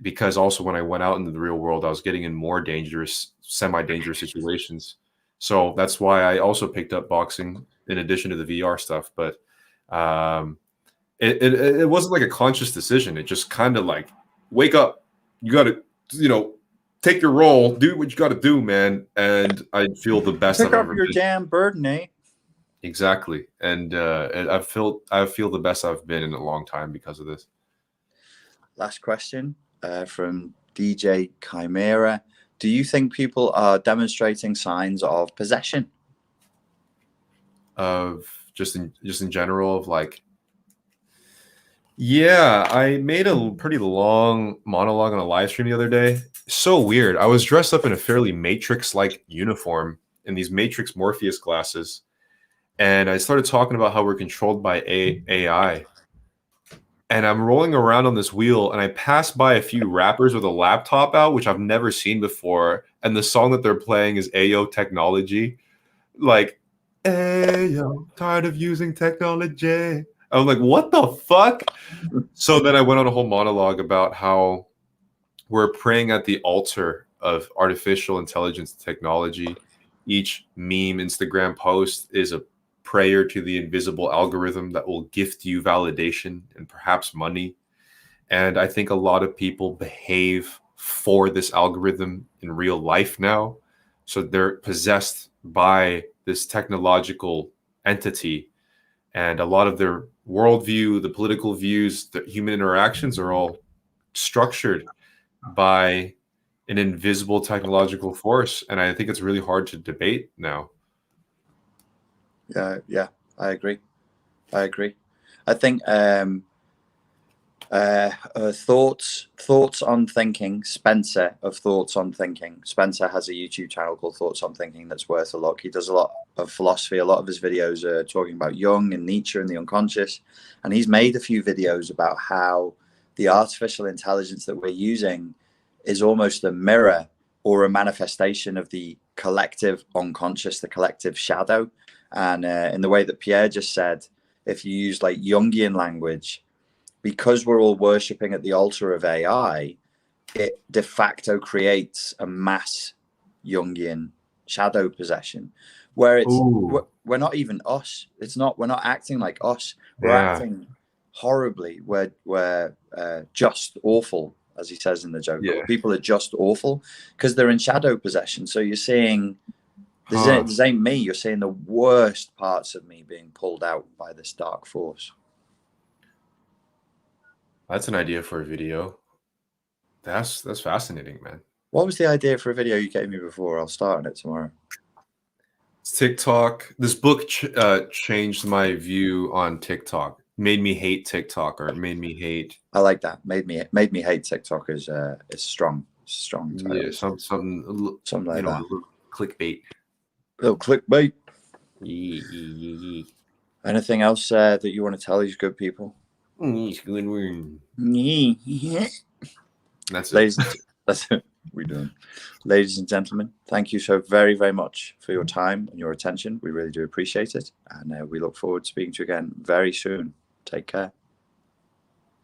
because also when I went out into the real world, I was getting in more dangerous, semi-dangerous situations. So that's why I also picked up boxing in addition to the VR stuff. But it wasn't like a conscious decision. It just kind of like, wake up, you got to, take your role, do what you got to do, man. And I feel the best I've ever been. Pick up your damn burden, eh? Exactly. And I feel the best I've been in a long time because of this. Last question from DJ Chimera. Do you think people are demonstrating signs of possession? Of just in general, of like, yeah, I made a pretty long monologue on a live stream the other day. So weird. I was dressed up in a fairly Matrix-like uniform in these Matrix Morpheus glasses. And I started talking about how we're controlled by AI. And I'm rolling around on this wheel, and I pass by a few rappers with a laptop out, which I've never seen before. And the song that they're playing is Ayo Technology. Like, Ayo, tired of using technology. I was like, what the fuck? So then I went on a whole monologue about how we're praying at the altar of artificial intelligence technology. Each meme, Instagram post is a prayer to the invisible algorithm that will gift you validation and perhaps money. And I think a lot of people behave for this algorithm in real life now. So they're possessed by this technological entity. And a lot of their worldview, the political views, the human interactions are all structured by an invisible technological force. And I think it's really hard to debate now. Yeah, I agree. I think Thoughts on Thinking, Spencer of Thoughts on Thinking. Spencer has a YouTube channel called Thoughts on Thinking that's worth a look. He does a lot of philosophy. A lot of his videos are talking about Jung and Nietzsche and the unconscious. And he's made a few videos about how the artificial intelligence that we're using is almost a mirror or a manifestation of the collective unconscious, the collective shadow. And in the way that Pierre just said, if you use like Jungian language, because we're all worshipping at the altar of AI, it de facto creates a mass Jungian shadow possession, where we're not even us. We're not acting like us. We're acting horribly. We're just awful, as he says in the joke. Yeah. People are just awful because they're in shadow possession. So you're seeing this ain't me. You're seeing the worst parts of me being pulled out by this dark force. That's an idea for a video. That's fascinating, man. What was the idea for a video you gave me before? I'll start on it tomorrow. TikTok. This book changed my view on TikTok. Made me hate TikTok, or made me hate. I like that. Made me hate TikTok is strong. Strong title. Yeah, something like that. A little clickbait. Little clickbait. Yeah. Anything else that you want to tell these good people? That's it. That's it. We're done. Ladies and gentlemen, thank you so very, very much for your time and your attention. We really do appreciate it. And we look forward to speaking to you again very soon. Take care.